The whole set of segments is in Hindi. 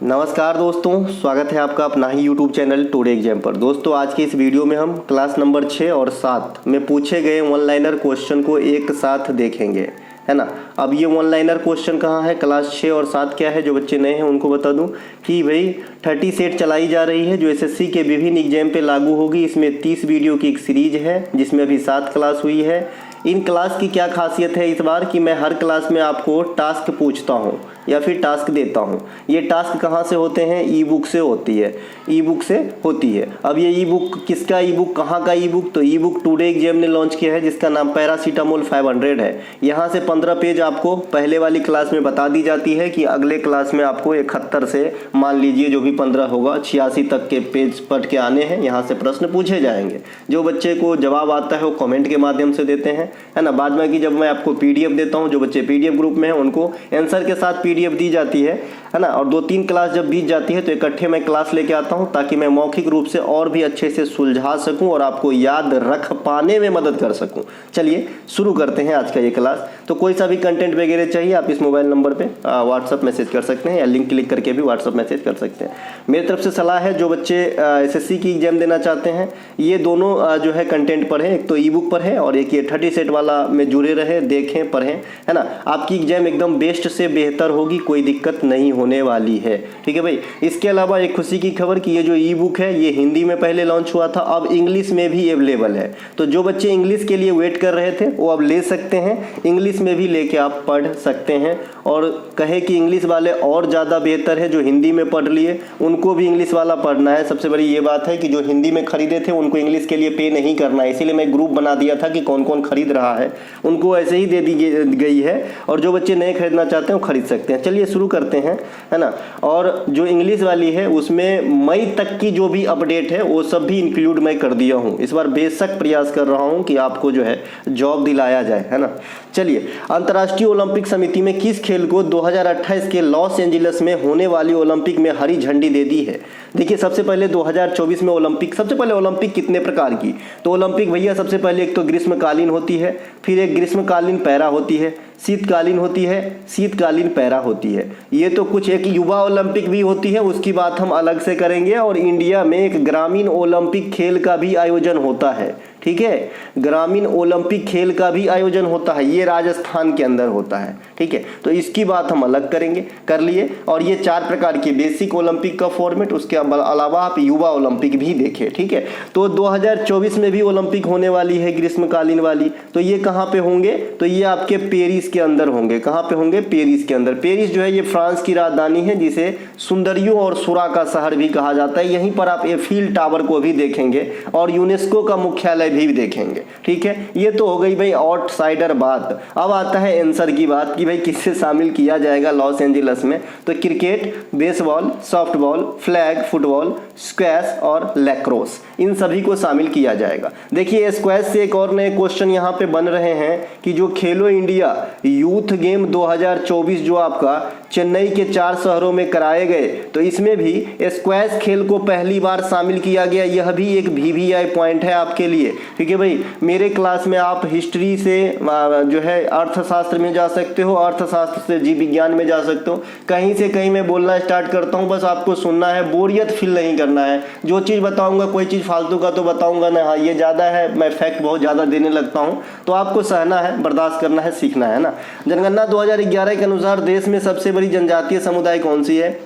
नमस्कार दोस्तों, स्वागत है आपका अपना ही YouTube चैनल टुडे एग्जाम पर। दोस्तों आज की इस वीडियो में हम क्लास नंबर 6 और 7 में पूछे गए वन लाइनर क्वेश्चन को एक साथ देखेंगे, है ना। अब ये वन लाइनर क्वेश्चन कहाँ है, क्लास 6 और 7 क्या है, जो बच्चे नए हैं उनको बता दूं कि भाई 30 सेट चलाई जा रही है जो एसएससी के विभिन्न एग्जाम पे लागू होगी। इसमें 30 वीडियो की एक सीरीज है जिसमें अभी 7 क्लास हुई है। इन क्लास की क्या खासियत है इस बार कि मैं हर क्लास में आपको टास्क पूछता हूँ या फिर टास्क देता हूँ। ये टास्क कहाँ से होते हैं, ई बुक से होती है, ई बुक से होती है। अब ये ई बुक किसका ई बुक, कहाँ का ई बुक, तो ई बुक टुडे एग्जाम ने लॉन्च किया है जिसका नाम पैरासीटामोल 500 है। यहाँ से 15 पेज आपको पहले वाली क्लास में बता दी जाती है कि अगले क्लास में आपको 71 से मान लीजिए जो भी 15 होगा 86 तक के पेज पढ़ के आने हैं। यहाँ से प्रश्न पूछे जाएंगे, जो बच्चे को जवाब आता है वो कमेंट के माध्यम से देते हैं, है ना। बाद में कि जब मैं आपको पीडीएफ देता हूँ, जो बच्चे पीडीएफ ग्रुप में हैं उनको आंसर के साथ पीडीएफ दी जाती है ना। और 2-3 क्लास जब बीत जाती है तो इकट्ठे मैं क्लास लेके आता हूँ ताकि मैं मौखिक रूप से और भी अच्छे से सुलझा सकूँ और आपको याद रख पाने में मदद कर सकूँ। चलिए शुरू करते हैं आज का ये क्लास। तो कोई सा भी कंटेंट वगैरह चाहिए आप इस मोबाइल नंबर पे व्हाट्सअप मैसेज कर सकते हैं या लिंक क्लिक करके भी व्हाट्सअप मैसेज कर सकते हैं। मेरी तरफ से सलाह है, जो बच्चे एसएससी की एग्जाम देना चाहते हैं ये दोनों जो है कंटेंट पढ़ें, एक तो ई बुक पर है और एक ये 30 सेट वाला में जुड़े रहे, देखें, पढ़ें, है ना। आपकी एग्जाम एकदम बेस्ट से बेहतर होगी, कोई दिक्कत नहीं होने वाली है, ठीक है भाई। इसके अलावा एक खुशी की खबर कि ये जो ई बुक है ये हिंदी में पहले लॉन्च हुआ था, अब इंग्लिश में भी अवेलेबल है। तो जो बच्चे इंग्लिश के लिए वेट कर रहे थे वो अब ले सकते हैं, इंग्लिश में भी लेके आप पढ़ सकते हैं। और कहे कि इंग्लिश वाले और ज़्यादा बेहतर है, जो हिंदी में पढ़ लिए उनको भी इंग्लिश वाला पढ़ना है। सबसे बड़ी ये बात है कि जो हिंदी में खरीदे थे उनको इंग्लिश के लिए पे नहीं करना है, इसीलिए मैं ग्रुप बना दिया था कि कौन कौन खरीद रहा है, उनको ऐसे ही दे दी गई है। और जो बच्चे नए खरीदना चाहते हैं वो खरीद सकते हैं। चलिए शुरू करते हैं, है ना। और जो इंग्लिश वाली है उसमें मई तक की जो भी अपडेट है वो सब भी इंक्लूड मैं कर दिया हूँ। इस बार बेशक प्रयास कर रहा हूँ कि आपको जो है जॉब दिलाया जाए, है ना। चलिए, अंतर्राष्ट्रीय ओलंपिक समिति में किस खेल को 2028 के लॉस एंजिल्स में होने वाली ओलंपिक में हरी झंडी दे दी है। देखिए सबसे पहले 2024 में ओलंपिक, सबसे पहले ओलंपिक कितने प्रकार की, तो ओलंपिक भैया सबसे पहले एक तो ग्रीष्मकालीन होती है, फिर एक ग्रीष्मकालीन पैरा होती है, शीतकालीन होती है, शीतकालीन पैरा होती है। ये तो कुछ, एक युवा ओलंपिक भी होती है, उसकी बात हम अलग से करेंगे। और इंडिया में एक ग्रामीण ओलंपिक खेल का भी आयोजन होता है, ठीक है। ग्रामीण ओलंपिक खेल का भी आयोजन होता है, ये राजस्थान के अंदर होता है, ठीक है। तो इसकी बात हम अलग करेंगे, कर लिए। और ये 4 प्रकार के बेसिक ओलंपिक का फॉर्मेट, उसके अलावा आप युवा ओलंपिक भी देखें, ठीक है। तो 2024 में भी ओलंपिक होने वाली है ग्रीष्मकालीन वाली। तो ये कहाँ पे होंगे, तो ये आपके पेरिस के अंदर होंगे। कहाँ पे होंगे, पेरिस के अंदर। पेरिस जो है ये फ्रांस की राजधानी है, जिसे सुंदरियों और सुरा का शहर भी कहा जाता है। यहीं पर आप एफिल टावर को भी देखेंगे और यूनेस्को का मुख्यालय भी देखेंगे, ठीक है। ये तो हो गई भाई आउटसाइडर बात। अब आता है आंसर की बात कि भाई किससे शामिल किया जाएगा लॉस एंजिल्स में। तो cricket, baseball, softball, flag football, squash और लैक्रोस, इन सभी को शामिल किया जाएगा। देखिए स्क्वैश से एक और नए क्वेश्चन यहाँ पे बन रहे हैं कि जो खेलो इंडिया यूथ गेम 2024 जो आपका चेन्नई के 4 शहरों में कराए गए, तो इसमें भी स्क्वैश खेल को पहली बार शामिल किया गया। यह भी एक VVI पॉइंट है आपके लिए, ठीक है भाई। मेरे क्लास में आप हिस्ट्री से जो है अर्थशास्त्र में जा सकते हो, अर्थशास्त्र से जीव विज्ञान में जा सकते हो, कहीं से कहीं मैं बोलना स्टार्ट करता हूँ, बस आपको सुनना है, बोरियत फील नहीं करना है। जो चीज़ बताऊँगा कोई चीज़ फालतू का तो बताऊँगा ना, हाँ ये ज़्यादा है, मैं फैक्ट बहुत ज़्यादा देने लगता हूँ, तो आपको सहना है, बर्दाश्त करना है, सीखना है ना। जनगणना 2011 के अनुसार देश में सबसे बड़ी जनजातीय समुदाय कौन सी है।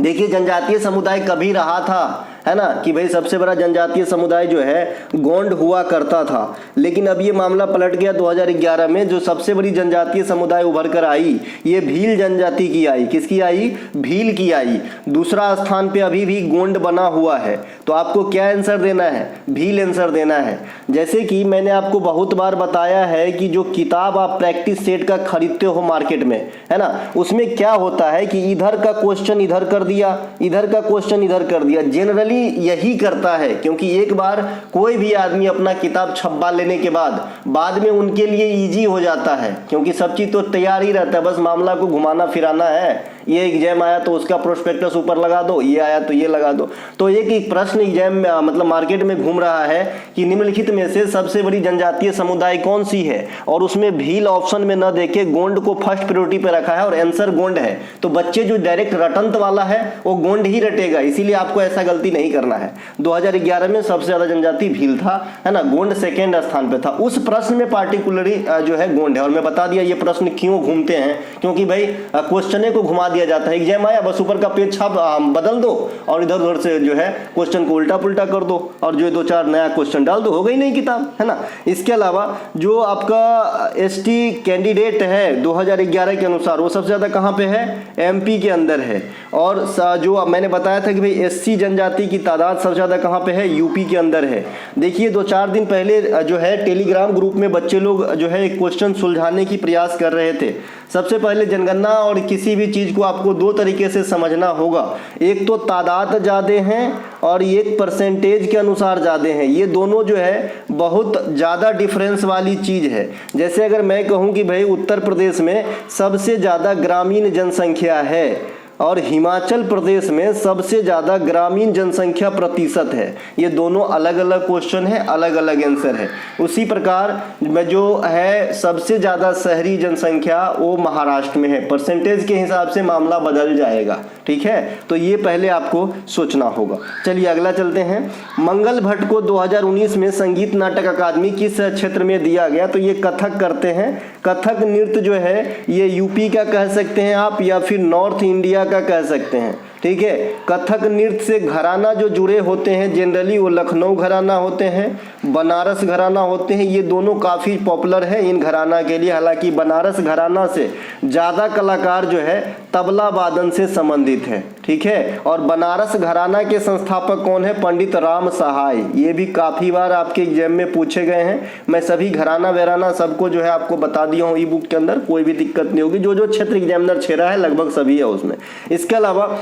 देखिए जनजातीय समुदाय कभी रहा था, है ना, कि भाई सबसे बड़ा जनजातीय समुदाय जो है गोंड हुआ करता था, लेकिन अब ये मामला पलट गया 2011 में। जो सबसे बड़ी जनजातीय समुदाय उभर कर आई ये भील जनजाति की आई। किसकी आई, भील की आई। दूसरा स्थान पे अभी भी गोंड बना हुआ है। तो आपको क्या आंसर देना है, भील आंसर देना है। जैसे कि मैंने आपको बहुत बार बताया है कि जो किताब आप प्रैक्टिस सेट का खरीदते हो मार्केट में, है ना, उसमें क्या होता है कि इधर का क्वेश्चन इधर कर दिया, इधर का क्वेश्चन इधर कर दिया। जनरली यही करता है, क्योंकि एक बार कोई भी आदमी अपना किताब छपवा लेने के बाद में उनके लिए इजी हो जाता है, क्योंकि सब चीज तो तैयार ही रहता है, बस मामला को घुमाना फिराना है। ये एग्जाम आया तो उसका प्रोस्पेक्टस ऊपर लगा दो, ये आया तो ये लगा दो। तो एक प्रश्न एग्जाम में मतलब मार्केट में घूम रहा है कि निम्नलिखित में से सबसे बड़ी जनजातीय समुदाय कौन सी है, और उसमें भील ऑप्शन में न देके गोंड को फर्स्ट प्रायोरिटी पे रखा है और आंसर गोंड है। तो बच्चे जो डायरेक्ट रटंत वाला है वो गोंड ही रटेगा, इसीलिए आपको ऐसा गलती नहीं करना है। 2011 में सबसे ज्यादा जनजाति भील था, है ना, गोंड सेकेंड स्थान पे था। उस प्रश्न में पार्टिकुलरली जो है गोंड है। और मैं बता दिया ये प्रश्न क्यों घूमते हैं, क्योंकि भाई क्वेश्चन को घुमा दिया जाता है। एग्जाम आया बस ऊपर का पेज छाप बदल दो और इधर उधर से जो है क्वेश्चन को उल्टा पुल्टा कर दो और जो 2-4 नया क्वेश्चन डाल दो, हो गई नहीं किताब, है ना। इसके अलावा जो आपका एसटी कैंडिडेट है 2011 के अनुसार वो सबसे ज्यादा कहां पे है, एमपी के अंदर है। और जो मैंने बताया था कि भाई एससी जनजाति की तादाद सबसे ज्यादा कहां पे है, यूपी के अंदर है। देखिए 2-4 दिन पहले जो है टेलीग्राम ग्रुप में बच्चे लोग जो है एक क्वेश्चन सुलझाने की प्रयास कर रहे थे। सबसे पहले जनगणना और किसी भी चीज को आपको 2 तरीके से समझना होगा। एक तो तादाद ज्यादा हैं और एक परसेंटेज के अनुसार ज्यादा हैं। ये दोनों जो है बहुत ज्यादा डिफरेंस वाली चीज है। जैसे अगर मैं कहूं कि भाई उत्तर प्रदेश में सबसे ज्यादा ग्रामीण जनसंख्या है और हिमाचल प्रदेश में सबसे ज्यादा ग्रामीण जनसंख्या प्रतिशत है, ये दोनों अलग अलग क्वेश्चन है, अलग अलग आंसर है। उसी प्रकार में जो है सबसे ज्यादा शहरी जनसंख्या वो महाराष्ट्र में है, परसेंटेज के हिसाब से मामला बदल जाएगा, ठीक है। तो ये पहले आपको सोचना होगा। चलिए अगला चलते हैं। मंगल भट्ट को 2019 में संगीत नाटक अकादमी किस क्षेत्र में दिया गया, तो ये कथक करते हैं। कथक नृत्य जो है ये यूपी का कह सकते हैं आप या फिर नॉर्थ इंडिया का कह सकते हैं, ठीक है। कथक नृत्य से घराना जो जुड़े होते हैं जनरली वो लखनऊ घराना होते हैं, बनारस घराना होते हैं। ये दोनों काफ़ी पॉपुलर है इन घराना के लिए। हालांकि बनारस घराना से ज़्यादा कलाकार जो है तबला वादन से संबंधित है, ठीक है। और बनारस घराना के संस्थापक कौन है, पंडित राम सहाय। ये भी काफ़ी बार आपके एग्जाम में पूछे गए हैं। मैं सभी घराना वैराना सबको जो है आपको बता दिया हूँ ई बुक के अंदर, कोई भी दिक्कत नहीं होगी। जो क्षेत्र एग्जामिनर छेड़ा है लगभग सभी है उसमें। इसके अलावा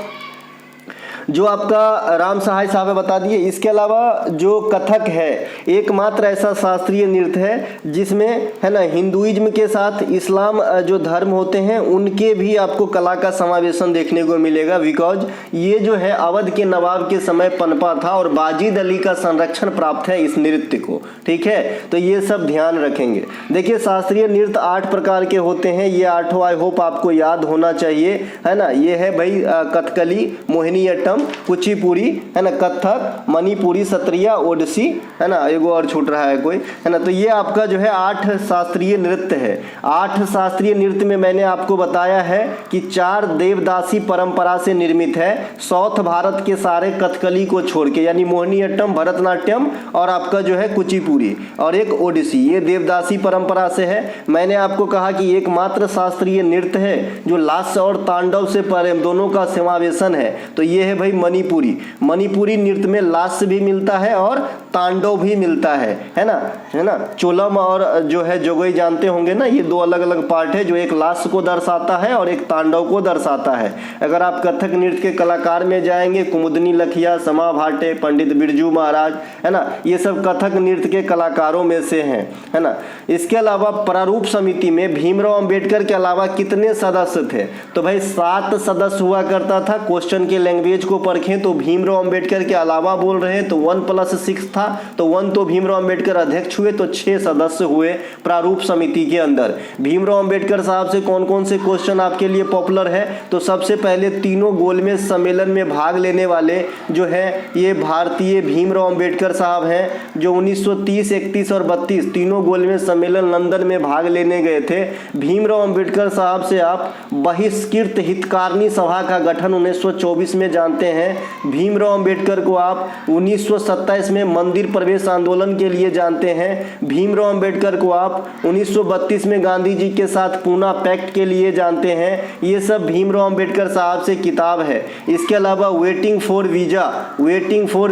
जो आपका राम सहाय साहब है बता दिए। इसके अलावा जो कथक है एकमात्र ऐसा शास्त्रीय नृत्य है जिसमें, है ना, हिंदुइज्म के साथ इस्लाम जो धर्म होते हैं उनके भी आपको कला का समावेशन देखने को मिलेगा। बिकॉज ये जो है अवध के नवाब के समय पनपा था और बाजिद अली का संरक्षण प्राप्त है इस नृत्य को, ठीक है। तो ये सब ध्यान रखेंगे। देखिए शास्त्रीय नृत्य 8 प्रकार के होते हैं, ये 8 आई होप आपको याद होना चाहिए, है ना। ये है भाई कथकली, मोहिनीअट्टम, कुचिपुड़ी, है ना, कथक, मणिपुरी, सत्रिया, ओडिसी, है ना, एगो और छूट रहा है कोई, है ना। तो ये आपका जो है 8 शास्त्रीय नृत्य है। 8 शास्त्रीय नृत्य में मैंने आपको बताया है कि 4 देवदासी परंपरा से निर्मित है, साउथ भारत के सारे कथकली को छोड़ के, यानी मोहिनीअट्टम, भरतनाट्यम और आपका जो है कुचिपुड़ी और एक ओडिसी, ये देवदासी परंपरा से है। मैंने आपको कहा कि एकमात्र शास्त्रीय नृत्य है जो लास्य और तांडव से परे दोनों का समावेशन है, तो ये है भाई मणिपुरी। मणिपुरी नृत्य में लास्य भी मिलता है और तांडव भी मिलता है ना, है ना। चोलम और जो है जोगई जानते होंगे ना, ये 2 अलग अलग पार्ट है, जो एक लास्य को दर्शाता है और एक तांडव को दर्शाता है। अगर आप कथक नृत्य के कलाकार में जाएंगे, कुमुदनी लखिया, समा भाटे, पंडित बिरजू महाराज, है ना, ये सब कथक नृत्य के कलाकारों में से हैं, है ना। इसके अलावा प्रारूप समिति में भीमराव अंबेडकर के अलावा कितने सदस्य थे, तो भाई 7 सदस्य हुआ करता था। क्वेश्चन के लैंग्वेज को परखें तो भीमराव अंबेडकर के अलावा बोल रहे हैं तो 1+6 था, तो 1 तो भीमराव अंबेडकर अध्यक्ष हुए, तो 6 सदस्य हुए प्रारूप समिति के अंदर। भीमराव अंबेडकर साहब से कौन कौन से क्वेश्चन आपके लिए पॉपुलर है, तो सबसे पहले तीनों गोलमेज सम्मेलन में भाग लेने वाले जो है ये भारतीय भीमराव अंबेडकर साहब हैं, जो 1930, 31 और 32 तीनों गोलमेज सम्मेलन लंदन में भाग लेने गए थे। भीमराव अंबेडकर साहब से आप बहिष्कृत हितकारिणी सभा का गठन 1924 में जानते हैं। भीमराव अंबेडकर को आप 1927 में मंदिर प्रवेश आंदोलन के लिए जानते हैं। भीमराव अंबेडकर को आप 1932 में गांधी जी के साथ पूना पैक्ट के लिए जानते हैं। ये सब भीमराव अंबेडकर साहब से किताब है। इसके अलावा वेटिंग फॉर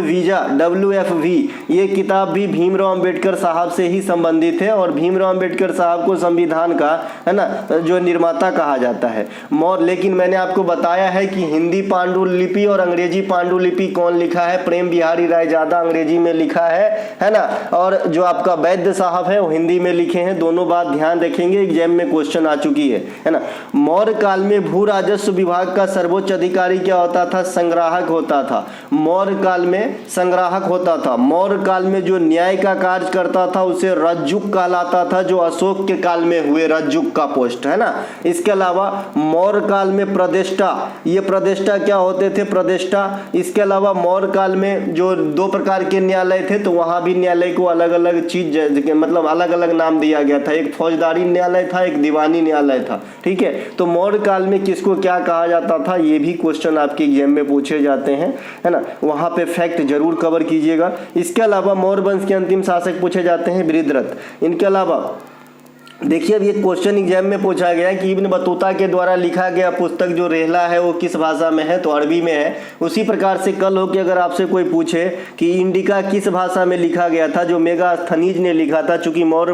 वीजा WFV, ये किताब भी भीमराव अंबेडकर साहब से ही संबंधित है और भीमराव अंबेडकर साहब को संविधान का, है ना, जो निर्माता कहा जाता है। लेकिन मैंने आपको बताया है कि हिंदी पांडुलिपि और अंग्रेजी पांडुलिपि कौन लिखा है, प्रेम बिहारी राय ज़्यादा अंग्रेजी में लिखा लिखा है ना। और जो आपका वैद्य साहब है वो हिंदी में लिखे हैं। दोनों बात ध्यान रखेंगे, एग्जाम में क्वेश्चन आ चुकी है ना। मौर्य काल में भू राजस्व विभाग का सर्वोच्च अधिकारी क्या होता था? संग्राहक होता था। मौर्य काल में संग्राहक होता था। मौर्य काल में जो न्याय का कार्य करता था उसे रज्जुक कहलाता था, जो अशोक के काल में हुए रज्जुक का पोस्ट है ना। इसके अलावा मौर्य काल में प्रदेष्टा, ये प्रदेष्टा क्या होते थे? प्रदेष्टा। इसके अलावा मौर्य काल में जो दो प्रकार के न्यायालय थे, तो वहां भी न्यायालय को अलग अलग चीज, मतलब अलग अलग नाम दिया गया था। एक फौजदारी न्यायालय था, एक दीवानी न्यायालय था, ठीक है। तो मौर्य काल में किसको क्या कहा जाता था, ये भी क्वेश्चन आपके एग्जाम में पूछे जाते हैं, है ना। वहां पे फैक्ट जरूर कवर कीजिएगा। इसके अलावा मौर्य वंश के अंतिम शासक पूछे जाते हैं बृहद्रथ। इनके अलावा देखिए, अब ये क्वेश्चन एग्जाम में पूछा गया कि इब्न बतूता के द्वारा लिखा गया पुस्तक जो रेहला है वो किस भाषा में है? तो अरबी में है। उसी प्रकार से कल हो कि अगर आपसे कोई पूछे कि इंडिका किस भाषा में लिखा गया था, जो मेगास्थनीज ने लिखा था, चूंकि मौर्य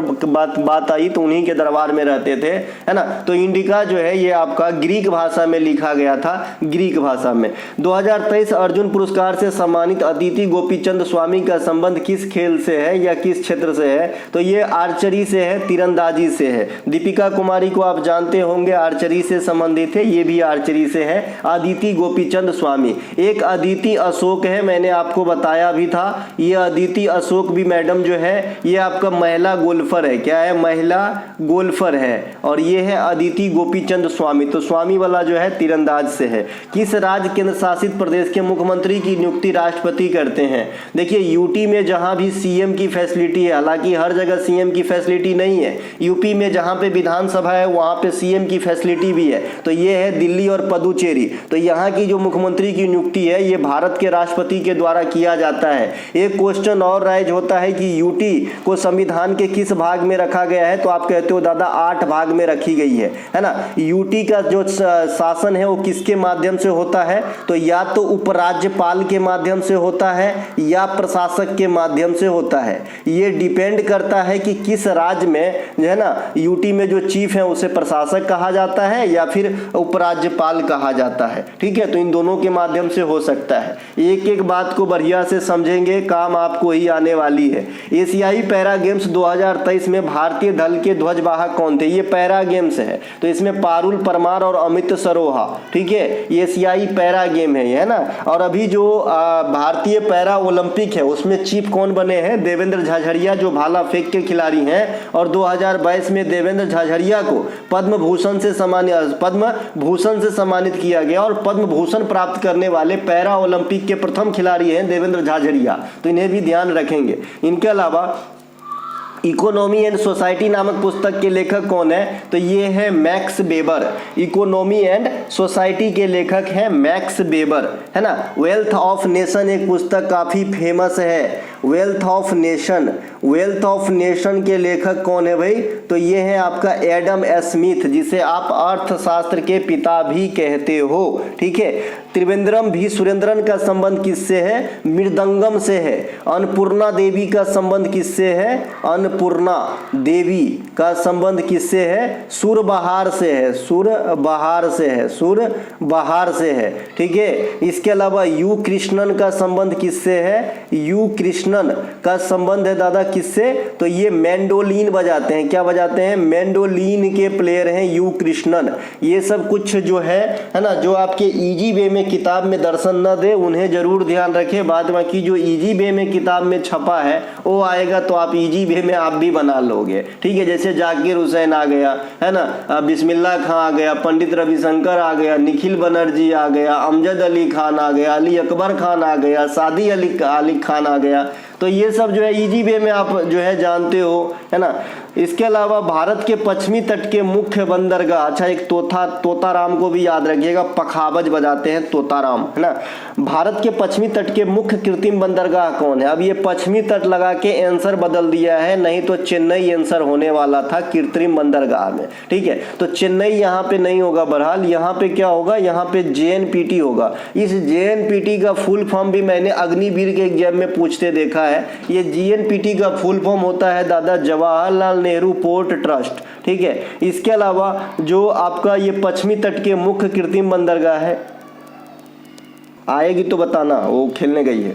बात आई तो उन्हीं के दरबार में रहते थे, है ना। तो इंडिका जो है ये आपका ग्रीक भाषा में लिखा गया था, ग्रीक भाषा में। 2023 अर्जुन पुरस्कार से सम्मानित अदिति गोपीचंद स्वामी का संबंध किस खेल से है या किस क्षेत्र से है? तो ये आर्चरी से है, तीरंदाजी से है। दीपिका कुमारी को आप जानते होंगे, आर्चरी से संबंधित है, ये भी आर्चरी से है। अदिति गोपीचंद स्वामी। एक अदिति अशोक है, मैंने आपको बताया भी था। ये अदिति अशोक भी मैडम जो है ये आपका महिला गोल्फर है। क्या है? महिला गोल्फर है। और ये है अदिति गोपीचंद स्वामी। तो स्वामी वाला जो है तीरंदाज से है। किस राज्य केंद्र शासित प्रदेश के मुख्यमंत्री की नियुक्ति राष्ट्रपति करते हैं? देखिए, यूटी में जहां भी सीएम की फैसिलिटी है, हालांकि हर जगह सीएम की फैसिलिटी नहीं है, यूपी में जहां पे विधानसभा है वहां पे सीएम की फैसिलिटी भी है। तो ये है दिल्ली और पुदुचेरी। तो यहाँ की जो मुख्यमंत्री की नियुक्ति है ये भारत के राष्ट्रपति के द्वारा किया जाता है। एक क्वेश्चन और राइज होता है कि यूटी को संविधान के किस भाग में रखा गया है? तो आप कहते हो दादा 8 भाग में रखी गई है ना। यूटी का जो शासन है वो किसके माध्यम से होता है? तो या तो उपराज्यपाल के माध्यम से होता है या प्रशासक के माध्यम से होता है। ये डिपेंड करता है कि किस राज्य में जो है ना यूटी में जो चीफ है उसे प्रशासक कहा जाता है या फिर उपराज्यपाल कहा जाता है, ठीक है। तो इन दोनों के माध्यम से हो सकता है। एक एक बात को बढ़िया से समझेंगे, काम आपको ही आने वाली है। एशियाई पैरा गेम्स 2023 में भारतीय दल के ध्वजवाहक कौन थे? ये पैरा गेम्स है, तो इसमें पारुल परमार और अमित सरोहा, ठीक है। एशियाई पैरा गेम है, है ना। और अभी जो भारतीय पैरा ओलंपिक है उसमें चीफ कौन बने हैं? देवेंद्र झाझड़िया, जो भाला फेंक के खिलाड़ी हैं। और 2022 में देवेंद्र झाझड़िया को पद्म भूषण से सम्मानित किया गया। और पद्म भूषण प्राप्त करने वाले पैरा ओलंपिक के प्रथम खिलाड़ी हैं देवेंद्र झाझड़िया, तो इन्हें भी ध्यान रखेंगे। इनके अलावा इकोनॉमी एंड सोसाइटी नामक पुस्तक के लेखक कौन है? तो ये है max weber. Economy and society के लेखक हैं मैक्स वेबर, है ना। वेल्थ ऑफ नेशन एक पुस्तक काफी फेमस है, wealth of nation. Wealth of nation के लेखक कौन है भाई? तो ये है आपका एडम स्मिथ, जिसे आप अर्थशास्त्र के पिता भी कहते हो, ठीक है। त्रिवेंद्रम भी सुरेंद्रन का संबंध किससे है? मृदंगम से है। अन्नपूर्णा देवी का संबंध किससे है? अन्नपूर्णा देवी का संबंध किससे है? सुरबहार से है, सुरबहार से है, सुरबहार से है, ठीक है। इसके अलावा यू कृष्णन का संबंध किससे है? यू कृष्णन का संबंध है दादा किससे? तो ये मैंडोलिन बजाते हैं। क्या बजाते हैं? मैंडोलिन के प्लेयर हैं यू कृष्णन। ये सब कुछ जो है ना, जो आपके इजी वे में किताब में दर्शन न दे उन्हें जरूर ध्यान रखें। बाद बाकी जो इजी वे में किताब में छपा है वो आएगा तो आप इजी वे में आप भी बना लोगे, ठीक है। जैसे जाकिर हुसैन आ गया, है ना, बिस्मिल्लाह खां आ गया, पंडित रविशंकर आ गया, निखिल बनर्जी आ गया, अमजद अली खान आ गया, अली अकबर खान आ गया, सादी अली खान आ गया। तो ये सब जो है इजी वे में आप जो है जानते हो, है ना। इसके अलावा भारत के पश्चिमी तट के मुख्य बंदरगाह, अच्छा एक तोताराम को भी याद रखिएगा, पखावज बजाते हैं तोताराम, है ना। भारत के पश्चिमी तट के मुख्य कृत्रिम बंदरगाह कौन है? अब ये पश्चिमी तट लगा के आंसर बदल दिया है, नहीं तो चेन्नई आंसर होने वाला था कृत्रिम बंदरगाह में, ठीक है। तो चेन्नई यहाँ पे नहीं होगा, बहरहाल यहाँ पे क्या होगा? यहाँ पे जेएनपीटी होगा। इस जेएनपीटी का फुल फॉर्म भी मैंने अग्निवीर के एग्जाम में पूछते देखा है। ये जेएनपीटी का फुल फॉर्म होता है दादा जवाहरलाल नेहरू पोर्ट ट्रस्ट, ठीक है। इसके अलावा जो आपका ये पश्चिमी तट के मुख्य कृत्रिम बंदरगाह है, आएगी तो बताना, वो खेलने गई है।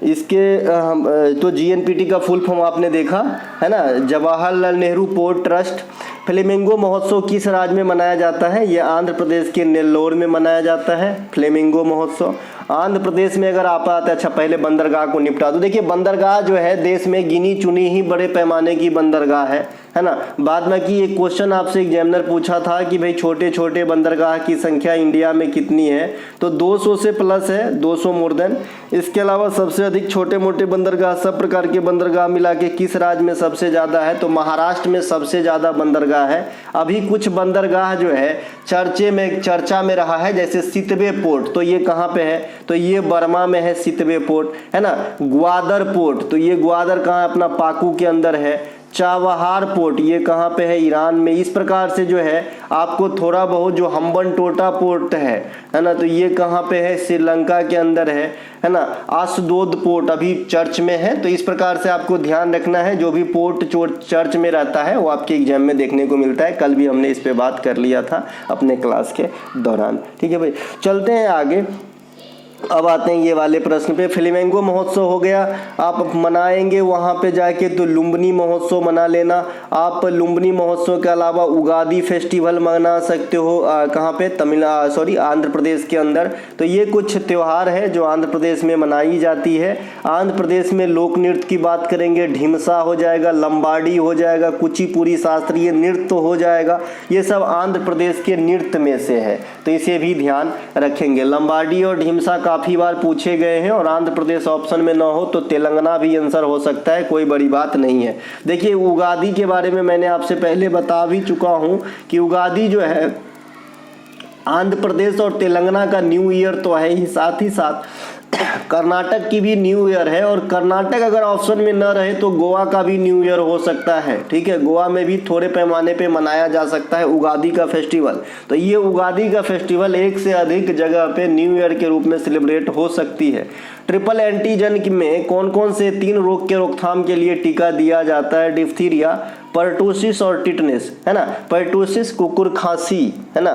इसके तो जीएनपीटी का फुल फॉर्म आपने देखा है ना, Jawaharlal Nehru port trust. Flamingo महोत्सव किस राज्य में मनाया जाता है? ये आंध्र प्रदेश के नेल्लोर में मनाया जाता है फ्लेमिंगो महोत्सव। आंध्र प्रदेश में अगर आप आते, अच्छा पहले बंदरगाह को निपटा दो। देखिए बंदरगाह जो है देश में गिनी चुनी ही बड़े पैमाने की बंदरगाह है ना। बाद में कि एक क्वेश्चन आपसे एग्जामिनर पूछा था कि भाई छोटे छोटे बंदरगाह की संख्या इंडिया में कितनी है, तो 200 से प्लस है, 200 मोर देन। इसके अलावा सबसे अधिक छोटे मोटे बंदरगाह, सब प्रकार के बंदरगाह मिला के किस राज्य में सबसे ज़्यादा है? तो महाराष्ट्र में सबसे ज़्यादा बंदरगाह है। अभी कुछ बंदरगाह जो है चर्चा में रहा है, जैसे सितवे पोर्ट, तो ये कहाँ पे है? तो ये बर्मा में है सितवे पोर्ट, है ना। ग्वादर पोर्ट, तो ये ग्वादर कहाँ है? अपना पाकू के अंदर है। चाबहार पोर्ट, ये कहाँ पे है? ईरान में। इस प्रकार से जो है आपको थोड़ा बहुत जो हम्बनटोटा पोर्ट है ना, तो ये कहाँ पे है? श्रीलंका के अंदर है ना। अस्दोद पोर्ट अभी चर्च में है। तो इस प्रकार से आपको ध्यान रखना है, जो भी पोर्ट चर्च में रहता है वो आपके एग्जाम में देखने को मिलता है। कल भी हमने इस पे बात कर लिया था अपने क्लास के दौरान। ठीक है भाई, चलते हैं आगे। अब आते हैं ये वाले प्रश्न पे। फ्लेमिंगो महोत्सव हो गया, आप मनाएंगे वहाँ पे जाके तो लुम्बिनी महोत्सव मना लेना। आप लुम्बिनी महोत्सव के अलावा उगादी फेस्टिवल मना सकते हो कहाँ पे? आंध्र प्रदेश के अंदर। तो ये कुछ त्यौहार है जो आंध्र प्रदेश में मनाई जाती है। आंध्र प्रदेश में लोक नृत्य की बात करेंगे, ढिमसा हो जाएगा, लंबाड़ी हो जाएगा, कुचिपुड़ी शास्त्रीय नृत्य हो जाएगा। ये सब आंध्र प्रदेश के नृत्य में से है, तो इसे भी ध्यान रखेंगे। लंबाड़ी और ढिमसा काफी बार पूछे गए हैं, और आंध्र प्रदेश ऑप्शन में ना हो तो तेलंगाना भी आंसर हो सकता है, कोई बड़ी बात नहीं है। देखिए उगादी के बारे में मैंने आपसे पहले बता भी चुका हूं कि उगादी जो है आंध्र प्रदेश और तेलंगाना का न्यू ईयर तो है ही, साथ ही साथ कर्नाटक की भी न्यू ईयर है। और कर्नाटक अगर ऑप्शन में न रहे तो गोवा का भी न्यू ईयर हो सकता है। ठीक है, गोवा में भी थोड़े पैमाने पे मनाया जा सकता है उगादी का फेस्टिवल। तो ये उगादी का फेस्टिवल एक से अधिक जगह पे न्यू ईयर के रूप में सेलिब्रेट हो सकती है। ट्रिपल एंटीजन में कौन कौन से 3 रोग के रोकथाम के लिए टीका दिया जाता है? डिफ्थीरिया, पर्टूसिस और टिटनेस, है ना। पर्टूसिस कुकुर खांसी, है ना।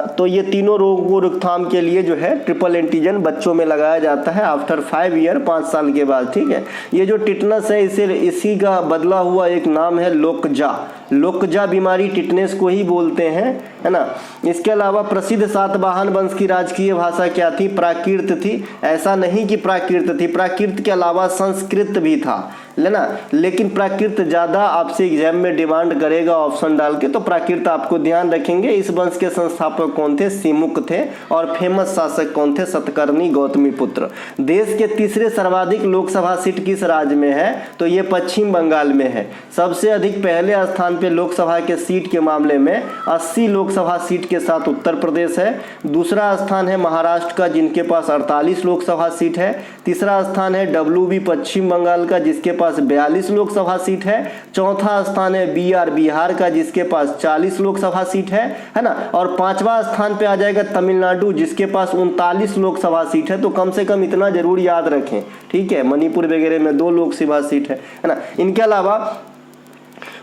तो ये तीनों रोग को रोकथाम के लिए जो है ट्रिपल एंटीजन बच्चों में लगाया जाता है आफ्टर 5 ईयर, 5 साल के बाद। ठीक है, ये जो टिटनेस है इसी का बदला हुआ एक नाम है लोकजा। लोकजा बीमारी टिटनेस को ही बोलते हैं, है ना। इसके अलावा प्रसिद्ध सातवाहन वंश की राजकीय भाषा क्या थी? प्राकृत थी। ऐसा नहीं कि प्राकृत थी, प्राकृत के अलावा संस्कृत भी था, लेना। लेकिन प्राकृत ज्यादा आपसे एग्जाम में डिमांड करेगा ऑप्शन डाल के, तो प्राकृत आपको ध्यान रखेंगे। इस वंश के संस्थापक कौन थे? सिमुक थे। और फेमस शासक कौन थे? सतकर्णी गौतमी पुत्र। देश के तीसरे सर्वाधिक लोकसभा सीट किस राज्य में है? तो ये पश्चिम बंगाल में है। सबसे अधिक पहले स्थान पे लोकसभा के सीट के मामले में 80 लोकसभा सीट के साथ उत्तर प्रदेश है। दूसरा स्थान है महाराष्ट्र का, जिनके पास 48 लोकसभा सीट है। तीसरा स्थान है WB पश्चिम बंगाल का, जिसके पास 42 लोकसभा सीट है। चौथा स्थान है BR बिहार का, जिसके पास 40 लोकसभा सीट है ना। और 5वां स्थान पे आ जाएगा तमिलनाडु, जिसके पास 39 लोकसभा सीट है। तो कम से कम इतना जरूर याद रखें, ठीक है। मणिपुर वगैरह में 2 लोकसभा सीट है ना। इनके अलावा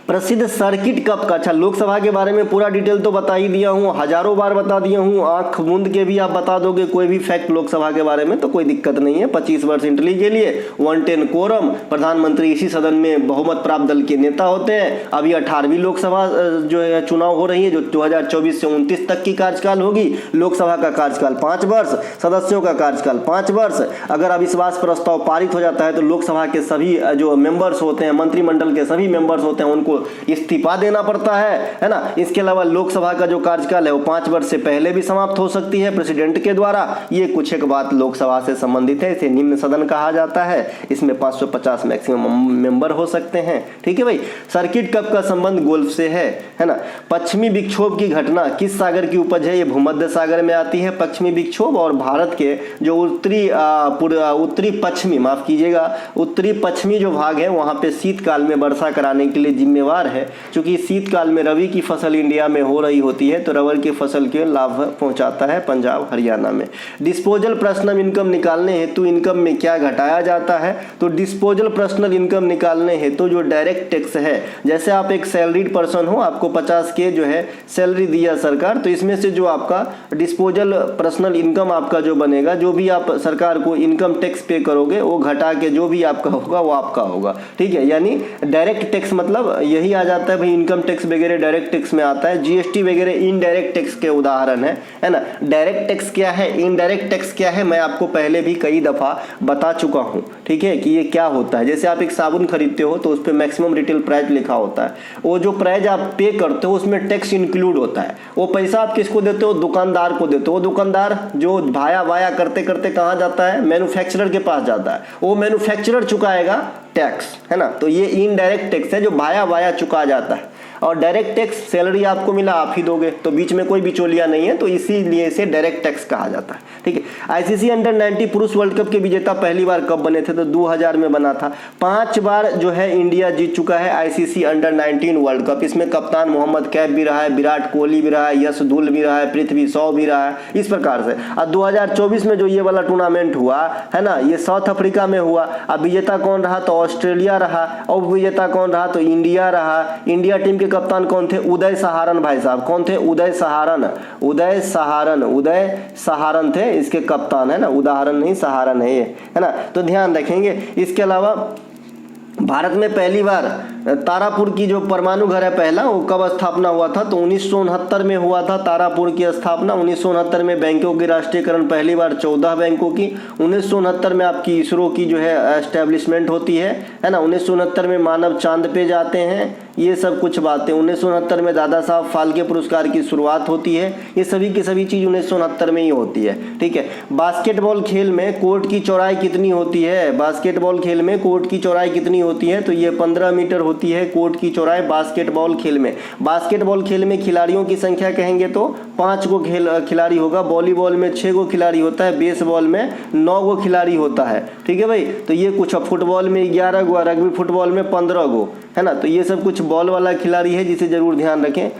प्रसिद्ध सर्किट कप का, अच्छा लोकसभा के बारे में पूरा डिटेल तो बता ही दिया हूँ, हजारों बार बता दिया हूँ। आंख मूंद के भी आप बता दोगे कोई भी फैक्ट लोकसभा के बारे में तो कोई दिक्कत नहीं है। 25% के लिए 110 कोरम, प्रधानमंत्री इसी सदन में बहुमत प्राप्त दल के नेता होते हैं। अभी 18वीं लोकसभा जो है चुनाव हो रही है, जो 2024 से 29 तक की कार्यकाल होगी। लोकसभा का कार्यकाल 5 वर्ष, सदस्यों का कार्यकाल 5 वर्ष। अगर अविश्वास प्रस्ताव पारित हो जाता है तो लोकसभा के सभी जो मेंबर्स होते हैं, मंत्रिमंडल के सभी मेंबर्स होते हैं, उनको इस्तीफा देना पड़ता है ना। इसके अलावा लोकसभा का जो कार्यकाल है वो 5 वर्ष से पहले भी समाप्त हो सकती है प्रेसिडेंट के द्वारा। ये कुछ एक बात लोकसभा से संबंधित है। इसे निम्न सदन कहा जाता है। इसमें 550 मैक्सिमम मेंबर हो सकते हैं, ठीक है भाई। सर्किट कप का संबंध गोल्फ से है ना। पश्चिमी विक्षोभ की घटना किस सागर की उपज है? ये भूमध्य सागर में आती है पश्चिमी विक्षोभ। और भारत के जो उत्तरी पश्चिमी जो भाग है वहां पे शीतकाल में वर्षा कराने के लिए जिम्मेदार अनिवार्य है, क्योंकि शीतकाल में रबी की फसल इंडिया में हो रही होती है, तो रबर की फसल के लाभ पहुंचाता है पंजाब हरियाणा में। डिस्पोजल पर्सनल इनकम निकालने हेतु इनकम में क्या घटाया जाता है? तो डिस्पोजल पर्सनल इनकम निकालने हेतु जो डायरेक्ट टैक्स है, जैसे आप एक सैलरीड पर्सन हो, आपको 50K जो है सैलरी दिया सरकार, तो इसमें से जो आपका डिस्पोजल पर्सनल इनकम आपका जो बनेगा, जो भी आप सरकार को इनकम टैक्स पे करोगे वो घटा के जो भी आपका होगा वो आपका होगा। ठीक है, यानी डायरेक्ट टैक्स मतलब यही आ जाता है भाई, इनकम टैक्स वगैरह डायरेक्ट टैक्स में आता है। जीएसटी वगैरह इनडायरेक्ट टैक्स के उदाहरण है ना। डायरेक्ट टैक्स क्या है, इनडायरेक्ट टैक्स क्या है, मैं आपको पहले भी कई दफा बता चुका हूँ। ठीक है, कि ये क्या होता है। जैसे आप एक साबुन खरीदते हो तो उस पर मैक्सिमम रिटेल प्राइस लिखा होता है, वो जो प्राइस आप पे करते हो उसमें टैक्स इंक्लूड होता है। वो पैसा आप किसको देते हो? दुकानदार को देते हो। वो दुकानदार जो भाया वाया करते करते कहाँ जाता है? मैन्युफैक्चरर के पास जाता है। वो मैन्युफैक्चरर चुकाएगा टैक्स, है ना। तो ये इनडायरेक्ट टैक्स है जो भाया वाया चुका जाता है। और डायरेक्ट टैक्स सैलरी आपको मिला, आप ही दोगे, तो बीच में कोई बिचौलिया नहीं है, तो इसीलिए इसे डायरेक्ट टैक्स कहा जाता है। ठीक है, आईसीसी अंडर 90 पुरुष वर्ल्ड कप के विजेता पहली बार कब बने थे? तो 2000 में बना था। 5 बार जो है इंडिया जीत चुका है आईसीसी अंडर 19 वर्ल्ड कप। इसमें कप्तान मोहम्मद कैफ भी रहा है, विराट कोहली भी रहा है, यश धुल भी रहा है, पृथ्वी शॉ भी रहा है, इस प्रकार से। और 2024 में जो ये वाला टूर्नामेंट हुआ है ना, ये साउथ अफ्रीका में हुआ। अब विजेता कौन रहा? तो ऑस्ट्रेलिया रहा। और विजेता कौन रहा? तो इंडिया रहा। इंडिया टीम के कप्तान कौन थे? उदय सहारन भाई साहब। कौन थे? उदय सहारन। उदय सहारन थे इसके कप्तान, है ना। उदाहरण नहीं, सहारन है ये, है ना। तो ध्यान रखेंगे। इसके अलावा भारत में पहली बार तारापुर की जो परमाणु घर है पहला, वो कब स्थापना हुआ था? तो 1969 में हुआ था तारापुर की स्थापना। 1969 में बैंकों की राष्ट्रीयकरण पहली बार 14 बैंकों की। 1969 में आपकी इसरो की जो है एस्टेब्लिशमेंट होती है ना। 1969 में मानव चांद पे जाते हैं। ये सब कुछ बातें 1969 में दादा साहब फाल्के पुरस्कार की शुरुआत होती है। ये सभी की सभी चीज 1969 में ही होती है। ठीक है, बास्केटबॉल खेल में कोर्ट की चौड़ाई कितनी होती है? बास्केटबॉल खेल में कोर्ट की चौड़ाई कितनी होती है? तो ये 15 मीटर होती है कोर्ट की चौड़ाई बास्केटबॉल खेल में। बास्केटबॉल खेल में खिलाड़ियों की संख्या कहेंगे तो 5 गो खिलाड़ी होगा। वॉलीबॉल में 6 गो खिलाड़ी होता है, बेसबॉल में 9 गो खिलाड़ी होता है। ठीक है भाई, तो ये कुछ। फुटबॉल में 11 गो, रग्बी फुटबॉल में 15 गो, है ना। तो ये सब कुछ बॉल वाला खिलाड़ी है, जिसे जरूर ध्यान रखें।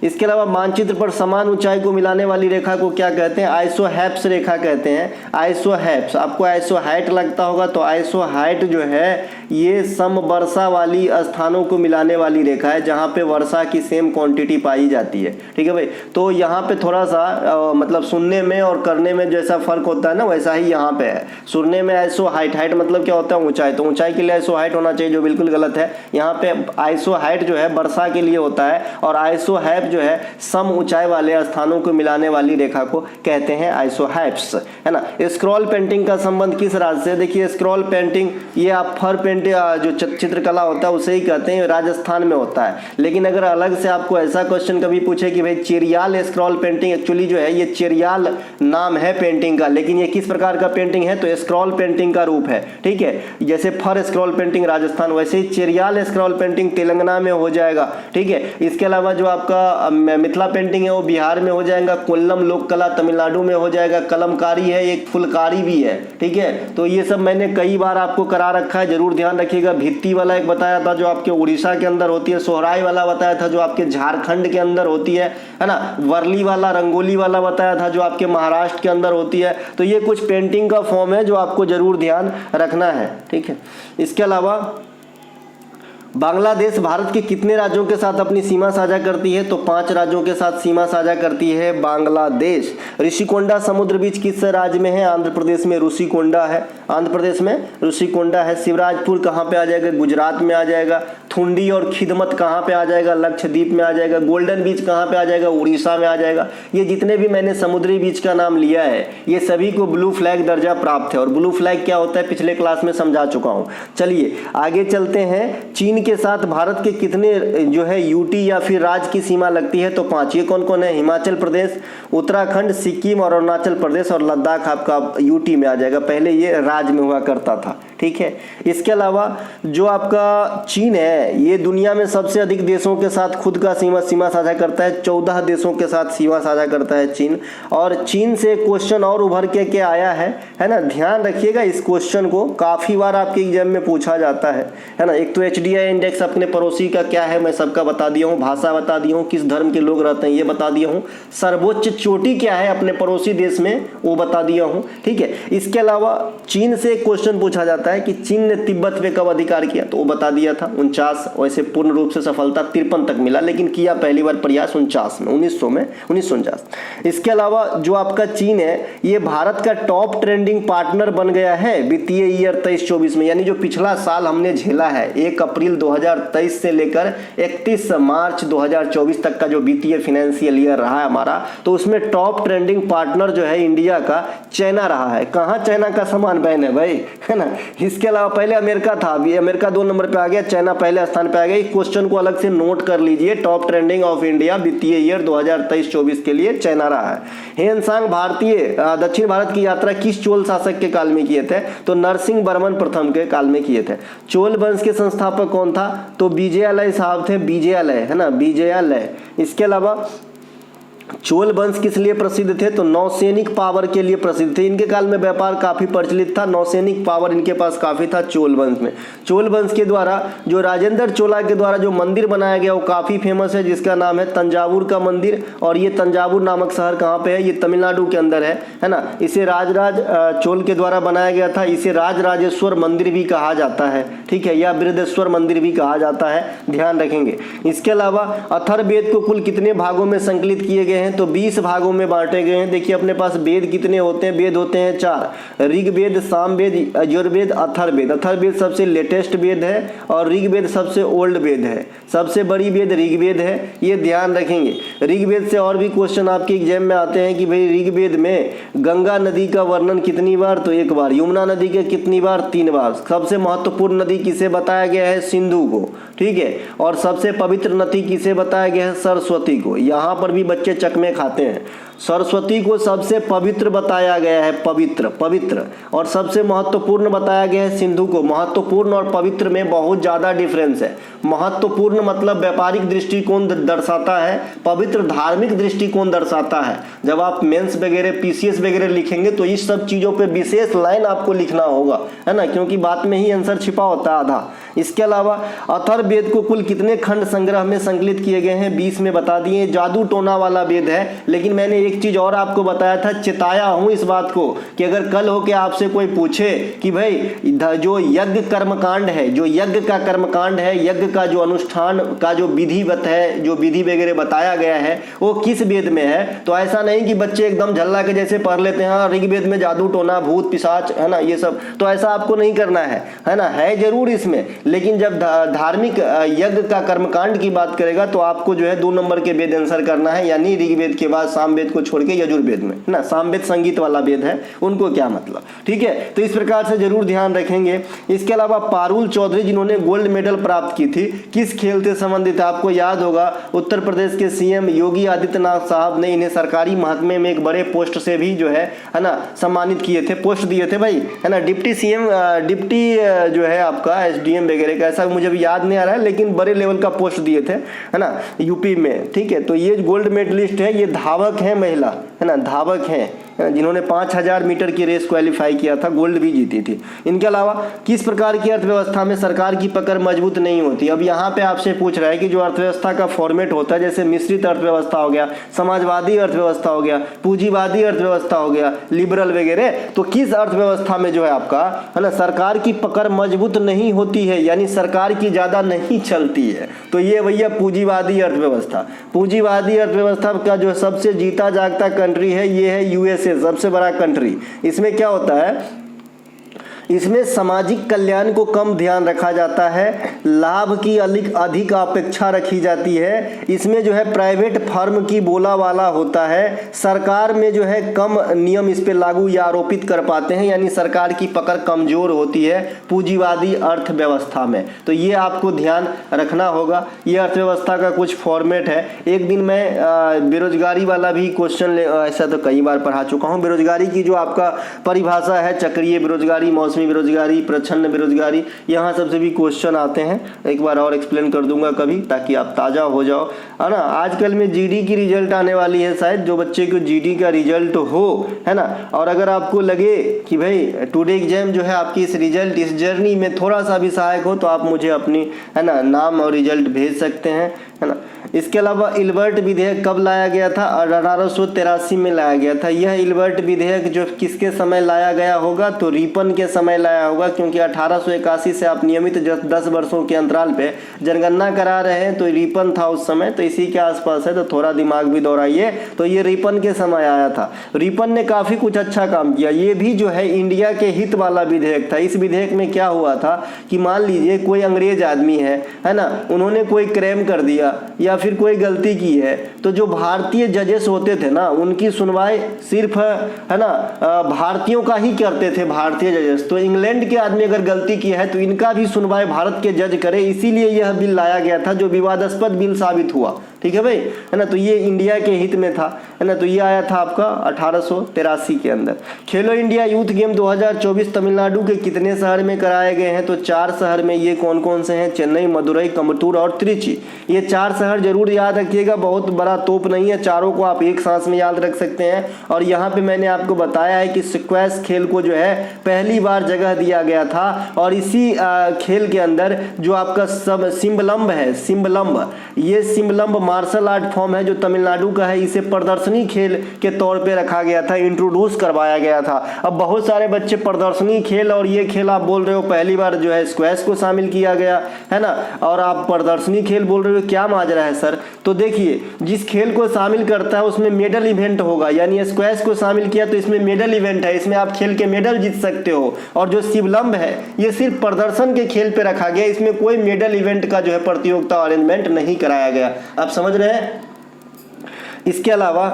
इसके अलावा मानचित्र पर समान ऊंचाई को मिलाने वाली रेखा को क्या कहते हैं? आइसोहेप्स रेखा कहते हैं। आइसोहेप्स। आपको आइसोहाइट लगता होगा, तो आइसोहाइट जो है ये समवर्षा वाली स्थानों को मिलाने वाली रेखा है, जहां पे वर्षा की सेम क्वांटिटी पाई जाती है। ठीक है भाई, तो यहाँ पे थोड़ा सा मतलब सुनने में और करने में जैसा फर्क होता है ना, वैसा ही यहाँ पे है। सुनने में आइसोहाइट, हाइट मतलब क्या होता है? ऊंचाई। तो ऊंचाई के लिए आइसोहाइट होना चाहिए, जो बिल्कुल गलत है। यहाँ पे आइसोहाइट जो है वर्षा के लिए होता है, और आइसोहैप जो है सम ऊंचाई वाले स्थानों को मिलाने वाली रेखा को कहते हैं आइसोहैप्स, है ना। स्क्रॉल पेंटिंग का संबंध किस राज्य से? देखिए, स्क्रॉल पेंटिंग ये आप फर पेंटिंग जो चित्रकला होता है उसे ही कहते हैं, राजस्थान में होता है। लेकिन अगर अलग से आपको ऐसा क्वेश्चन कभी पूछे कि भाई चेरियाल स्क्रॉल पेंटिंग, एक्चुअली जो है ये चेरियाल नाम है पेंटिंग का, लेकिन ये किस प्रकार का पेंटिंग है? तो स्क्रॉल पेंटिंग का रूप है। ठीक है, जैसे फर स्क्रॉल पेंटिंग राजस्थान, वैसे ही चेरियाल स्क्रॉल पेंटिंग तेलंगाना में हो जाएगा। ठीक है, इसके अलावा जो आपका मिथिला पेंटिंग है वो बिहार में हो जाएगा। कोल्लम लोक कला तमिलनाडु में हो जाएगा। कलमकारी है, एक फुलकारी भी है। ठीक है, तो ये सब मैंने कई बार आपको करा रखा है, जरूर ध्यान रखिएगा। भित्ती वाला एक बताया था जो आपके उड़ीसा के अंदर होती है। सोहराई वाला बताया था जो आपके झारखंड के अंदर होती है ना। वर्ली वाला, रंगोली वाला बताया था जो आपके महाराष्ट्र के अंदर होती है। तो ये कुछ पेंटिंग का फॉर्म है जो आपको जरूर ध्यान रखना है। ठीक है, इसके अलावा बांग्लादेश भारत के कितने राज्यों के साथ अपनी सीमा साझा करती है? तो 5 राज्यों के साथ सीमा साझा करती है बांग्लादेश। ऋषिकोंडा समुद्र बीच किस राज्य में है? आंध्र प्रदेश में ऋषिकोंडा है। आंध्र प्रदेश में ऋषिकोंडा है। शिवराजपुर कहाँ पे आ जाएगा? गुजरात में आ जाएगा। थुंडी और खिदमत कहाँ पे आ जाएगा? लक्षद्वीप में आ जाएगा। गोल्डन बीच कहाँ पे आ जाएगा? उड़ीसा में आ जाएगा। ये जितने भी मैंने समुद्री बीच का नाम लिया है ये सभी को ब्लू फ्लैग दर्जा प्राप्त है। और ब्लू फ्लैग क्या होता है पिछले क्लास में समझा चुका हूँ। चलिए आगे चलते हैं। चीन के साथ भारत के कितने जो है यूटी या फिर राज्य की सीमा लगती है? तो 5। ये कौन कौन है? हिमाचल प्रदेश, उत्तराखंड, सिक्किम और अरुणाचल प्रदेश, और लद्दाख आपका यूटी में आ जाएगा। पहले ये राज्य में हुआ करता था। ठीक है। इसके अलावा जो आपका चीन है ये दुनिया में सबसे अधिक देशों के साथ खुद का सीमा साझा करता है, 14 देशों के साथ सीमा साझा करता है चीन। और चीन से क्वेश्चन और उभर के आया है ना, ध्यान रखिएगा इस क्वेश्चन को, काफ़ी बार आपके एग्जाम में पूछा जाता है ना। एक तो HDI इंडेक्स अपने पड़ोसी का क्या है मैं सबका बता दिया हूँ, भाषा बता दिया हूँ, किस धर्म के लोग रहते हैं ये बता दिया हूँ, सर्वोच्च चोटी क्या है अपने पड़ोसी देश में वो बता दिया हूँ, ठीक है। इसके अलावा चीन से क्वेश्चन पूछा जाता है कि चीन ने तिब्बत पे कब अधिकार किया, तो वो बता दिया था 49, वैसे पूर्ण रूप से सफलता 53 तक मिला, लेकिन किया पहली बार प्रयास 49 में 1949। इसके अलावा जो आपका चीन है ये भारत का टॉप ट्रेंडिंग पार्टनर बन गया है वित्तीय ईयर 23-24 में, यानी जो पिछला साल हमने झेला है 1 अप्रैल 2023 से लेकर 31 मार्च 2024 तक का जो वित्तीय फाइनेंशियल ईयर रहा है हमारा, तो उसमें टॉप ट्रेंडिंग पार्टनर जो है इंडिया का चाइना रहा है। कहाँ चाइना का सामान बैन है भाई, है ना। इसके अलावा पहले अमेरिका था, अभी अमेरिका 2 नंबर पे आ गया, चाइना पहले स्थान पे आ गया। इस क्वेश्चन को अलग से नोट कर लीजिए, टॉप ट्रेंडिंग ऑफ इंडिया वित्तीय ईयर 2023-24 के लिए चाइना रहा है। हेनसांग भारतीय दक्षिण भारत की यात्रा किस चोल शासक के काल में किए थे, तो नरसिंह वर्मन प्रथम के काल में किए थे। चोल वंश के संस्थापक कौन था, तो विजयालय साहब थे, विजयालय, है ना, विजयालय। इसके अलावा चोल वंश किस लिए प्रसिद्ध थे, तो नौसैनिक पावर के लिए प्रसिद्ध थे। इनके काल में व्यापार काफी प्रचलित था, नौसैनिक पावर इनके पास काफी था चोल वंश में। चोल वंश के द्वारा जो राजेंद्र चोला के द्वारा जो मंदिर बनाया गया वो काफी फेमस है, जिसका नाम है तंजावुर का मंदिर। और ये तंजावुर नामक शहर कहाँ पे है, ये तमिलनाडु के अंदर है ना। इसे राजराज चोल के द्वारा बनाया गया था। इसे राजराजेश्वर मंदिर भी कहा जाता है, ठीक है, या बृहदेश्वर मंदिर भी कहा जाता है, ध्यान रखेंगे। इसके अलावा अथर्ववेद को कुल कितने भागों में संकलित किए गए हैं, तो 20 भागों में बांटे गए हैं। देखिए अपने पास वेद कितने होते हैं, वेद होते हैं 4, ऋग्वेद, सामवेद, यजुर्वेद, अथर्ववेद। अथर्ववेद सबसे लेटेस्ट वेद है और ऋग्वेद सबसे ओल्ड वेद है, सबसे बड़ी वेद ऋग्वेद है, ये ध्यान रखेंगे। ऋग्वेद से और भी क्वेश्चन आपके एग्जाम में आते हैं कि भाई ऋग्वेद में गंगा नदी का वर्णन कितनी बार, तो 1 बार। यमुना नदी के कितनी बार, 3 बार। सबसे महत्वपूर्ण नदी किसे बताया गया है, सिंधु को, ठीक है। और सबसे पवित्र नदी किसे बताया गया है, सरस्वती को। यहाँ पर भी बच्चे चकमे खाते हैं, सरस्वती को सबसे पवित्र बताया गया है, पवित्र। और सबसे महत्वपूर्ण बताया गया है सिंधु को। महत्वपूर्ण और पवित्र में बहुत ज्यादा डिफरेंस है। महत्वपूर्ण मतलब व्यापारिक दृष्टिकोण दर्शाता है, पवित्र धार्मिक दृष्टिकोण दर्शाता है। जब आप मेंस वगैरह PCS वगैरह लिखेंगे तो इस सब चीजों पे विशेष लाइन आपको लिखना होगा, है ना, क्योंकि बात में ही आंसर छिपा होता है आधा। इसके अलावा अथर्ववेद को कुल कितने खंड संग्रह में संकलित किए गए हैं, 20 में बता दिए। जादू टोना वाला वेद है, लेकिन मैंने एक चीज और आपको बताया था, चिताया हूं इस बात को कि अगर कल होके आपसे कोई पूछे कि भाई जो यज्ञ कर्मकांड है, जो यज्ञ का कर्मकांड है, यज्ञ का जो अनुष्ठान का जो विधिवत है, जो विधि वगैरह बताया गया है वो किस वेद में है, तो ऐसा नहीं कि बच्चे एकदम झल्ला के जैसे पढ़ लेते हैं, हाँ ऋग्वेद में जादू टोना भूत पिशाच, है ना, ये सब, तो ऐसा आपको नहीं करना है ना, है जरूर इसमें, लेकिन जब धार्मिक यज्ञ का कर्मकांड की बात करेगा तो आपको जो है 2 नंबर के वेद आंसर करना है, यानी ऋग्वेद के बाद सामवेद को छोड़ के यजुर्वेद में, ना, सामवेद संगीत वाला वेद है, उनको क्या मतलब, ठीक है। तो इस प्रकार से जरूर ध्यान रखेंगे। इसके अलावा पारुल चौधरी जिन्होंने गोल्ड मेडल प्राप्त की थी, किस खेल से संबंधित है, आपको याद होगा उत्तर प्रदेश के CM योगी आदित्यनाथ साहब ने इन्हें सरकारी महकमे में एक बड़े पोस्ट से भी जो है ना सम्मानित किए थे, पोस्ट दिए थे भाई, है ना। डिप्टी CM, डिप्टी जो है आपका SDM वगैरह का, ऐसा मुझे भी याद नहीं आ रहा है, लेकिन बड़े लेवल का पोस्ट दिए थे, है ना, यूपी में, ठीक है। तो ये गोल्ड मेडलिस्ट है, ये धावक है, महिला, है ना, धावक है, जिन्होंने 5000 मीटर की रेस क्वालिफाई किया था, गोल्ड भी जीती थी। इनके अलावा किस प्रकार की अर्थव्यवस्था में सरकार की पकड़ मजबूत नहीं होती, अब यहाँ पे आपसे पूछ रहा है कि जो अर्थव्यवस्था का फॉर्मेट होता है, जैसे मिश्रित अर्थव्यवस्था हो गया, समाजवादी अर्थव्यवस्था हो गया, पूंजीवादी अर्थव्यवस्था हो गया, लिबरल वगैरह, तो किस अर्थव्यवस्था में जो है आपका, है ना, सरकार की पकड़ मजबूत नहीं होती है, यानी सरकार की ज्यादा नहीं चलती है, तो ये भैया पूंजीवादी अर्थव्यवस्था। पूंजीवादी अर्थव्यवस्था का जो सबसे जीता जागता कंट्री है ये है USA, सबसे बड़ा कंट्री। इसमें क्या होता है, इसमें सामाजिक कल्याण को कम ध्यान रखा जाता है, लाभ की अधिक अपेक्षा रखी जाती है, इसमें जो है प्राइवेट फर्म की बोला वाला होता है, सरकार में जो है कम नियम इस पे लागू या आरोपित कर पाते हैं, यानी सरकार की पकड़ कमजोर होती है पूंजीवादी अर्थव्यवस्था में। तो ये आपको ध्यान रखना होगा। ये अर्थव्यवस्था का कुछ फॉर्मेट है। एक दिन मैं बेरोजगारी वाला भी क्वेश्चन ऐसा तो कई बार पढ़ा चुका हूँ। बेरोजगारी की जो आपका परिभाषा है, चक्रीय बेरोजगारी, मौसमी मौसमी बेरोजगारी, प्रच्छन्न बेरोजगारी, यहाँ सबसे भी क्वेश्चन आते हैं। एक बार और एक्सप्लेन कर दूंगा कभी, ताकि आप ताज़ा हो जाओ, है ना। आजकल में जीडी की रिजल्ट आने वाली है, शायद जो बच्चे को जीडी का रिजल्ट हो, है ना, और अगर आपको लगे कि भाई टुडे एग्जाम जो है आपकी इस रिजल्ट, इस जर्नी में थोड़ा सा भी सहायक हो, तो आप मुझे अपनी, है ना, नाम और रिजल्ट भेज सकते हैं, है ना। इसके अलावा इल्बर्ट विधेयक कब लाया गया था? 1883 में लाया गया था। यह इल्बर्ट विधेयक जो किसके समय लाया गया होगा? तो रिपन के समय लाया होगा, क्योंकि 1881 से आप नियमित 10 वर्षों के अंतराल पे जनगणना करा रहे हैं, तो रिपन था उस समय, तो इसी के आसपास है, तो थोड़ा दिमाग भी दौड़ाइए। तो ये रिपन के समय आया था। रिपन ने काफ़ी कुछ अच्छा काम किया। ये भी जो है इंडिया के हित वाला विधेयक था। इस विधेयक में क्या हुआ था कि मान लीजिए कोई अंग्रेज आदमी है ना, उन्होंने कोई क्राइम कर दिया या फिर कोई गलती की है, तो जो भारतीय जजेस होते थे ना, उनकी सुनवाई सिर्फ, है ना, भारतीयों का ही करते थे, भारतीय जजेस। तो इंग्लैंड के आदमी अगर गलती की है तो इनका भी सुनवाई भारत के जज करे, इसीलिए यह बिल लाया गया था, जो विवादास्पद बिल साबित हुआ। ठीक है भाई, है ना। तो ये इंडिया के हित में था, है ना। तो ये आया था आपका 1883 के अंदर। खेलो इंडिया यूथ गेम 2024 तमिलनाडु के कितने शहर में कराए गए हैं? तो 4 शहर में। ये कौन कौन से हैं? चेन्नई, मदुरई, कमटूर और त्रिची। ये 4 शहर जरूर याद रखिएगा, बहुत बड़ा तोप नहीं है, चारों को आप एक सांस में याद रख सकते हैं। और यहाँ पे मैंने आपको बताया है कि स्क्वैश खेल को जो है पहली बार जगह दिया गया था, और इसी खेल के अंदर जो आपका सब सिंबलम्ब है, सिंबलम्ब, ये सिंबलम्ब मार्शल आर्ट फॉर्म है जो तमिलनाडु का है, इसे प्रदर्शनी खेल के तौर पे रखा गया था, इंट्रोड्यूस करवाया गया था। अब बहुत सारे बच्चे प्रदर्शनी खेल और ये खेल आप बोल रहे हो पहली बार जो है स्क्वैश को शामिल किया गया, है ना, और आप प्रदर्शनी खेल बोल रहे हो, क्या माजरा है सर? तो देखिए, जिस खेल को शामिल करता है उसमें मेडल इवेंट होगा, यानी स्क्वैश को शामिल किया तो इसमें मेडल इवेंट है, इसमें आप खेल के मेडल जीत सकते हो। और जो सिंबलम्ब है ये सिर्फ प्रदर्शन के खेल पे रखा गया, इसमें कोई मेडल इवेंट का जो है प्रतियोगिता अरेंजमेंट नहीं कराया गया। आप समझ रहे हैं? इसके अलावा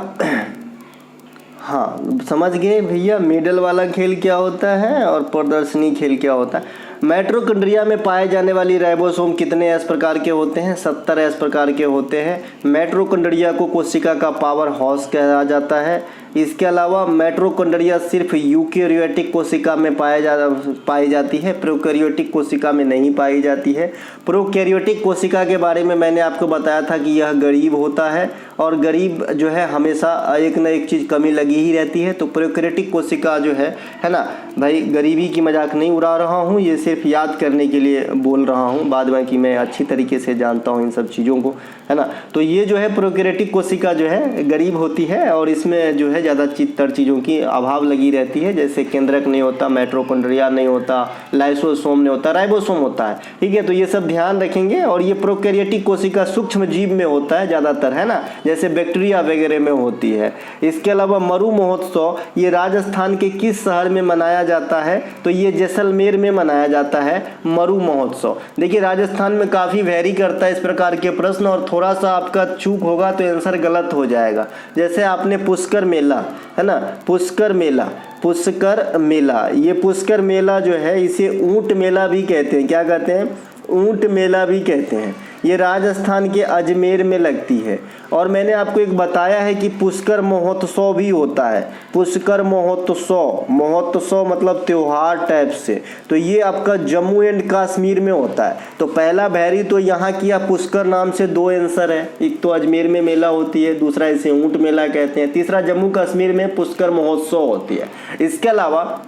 हाँ, समझ गए भैया मेडल वाला खेल क्या होता है और प्रदर्शनी खेल क्या होता है। माइटोकॉन्ड्रिया में पाए जाने वाली राइबोसोम कितने एस प्रकार के होते हैं? 70 एस प्रकार के होते हैं। माइटोकॉन्ड्रिया को कोशिका का पावर हाउस कहा जाता है। इसके अलावा माइटोकॉन्ड्रिया सिर्फ यूकेरियोटिक कोशिका में पाई जाती है, प्रोकैरियोटिक कोशिका में नहीं पाई जाती है। प्रोकैरियोटिक कोशिका के बारे में मैंने आपको बताया था कि यह गरीब होता है, और गरीब जो है हमेशा एक न एक चीज़ कमी लगी ही रहती है। तो प्रोकैरियोटिक कोशिका जो है ना भाई, गरीबी की मजाक नहीं उड़ा रहा हूँ, ये सिर्फ याद करने के लिए बोल रहा हूँ, बाद में कि मैं अच्छी तरीके से जानता हूँ इन सब चीज़ों को, है ना। तो ये जो है प्रोकैरियोटिक कोशिका जो है गरीब होती है, और इसमें जो है ज़्यादा चीज़ों की अभाव लगी रहती है, जैसे केंद्रक नहीं होता, माइटोकॉन्ड्रिया नहीं होता, लाइसोसोम नहीं होता, राइबोसोम होता है। ठीक है, तो ये सब ध्यान रखेंगे। और ये प्रोकैरियोटिक कोशिका सूक्ष्म जीव में होता है ज़्यादातर, है ना, जैसे बैक्टीरिया वगैरह में होती है। इसके अलावा मरु महोत्सव ये राजस्थान के किस शहर में मनाया जाता है? तो ये जैसलमेर में मनाया जाता है मरु महोत्सव। देखिए, राजस्थान में काफ़ी वेरी करता है इस प्रकार के प्रश्न, और थोड़ा सा आपका चूक होगा तो आंसर गलत हो जाएगा। जैसे आपने पुष्कर मेला, है ना, पुष्कर मेला, ये पुष्कर मेला जो है इसे ऊंट मेला भी कहते हैं। क्या कहते हैं? ऊंट मेला भी कहते हैं। ये राजस्थान के अजमेर में लगती है। और मैंने आपको एक बताया है कि पुष्कर महोत्सव भी होता है। पुष्कर महोत्सव मतलब त्योहार टाइप से, तो ये आपका जम्मू एंड कश्मीर में होता है। तो पहला भैरी तो यहाँ किया पुष्कर नाम से 2 आंसर है, एक तो अजमेर में मेला होती है, दूसरा इसे ऊंट मेला कहते हैं, तीसरा जम्मू कश्मीर में पुष्कर महोत्सव होती है। इसके अलावा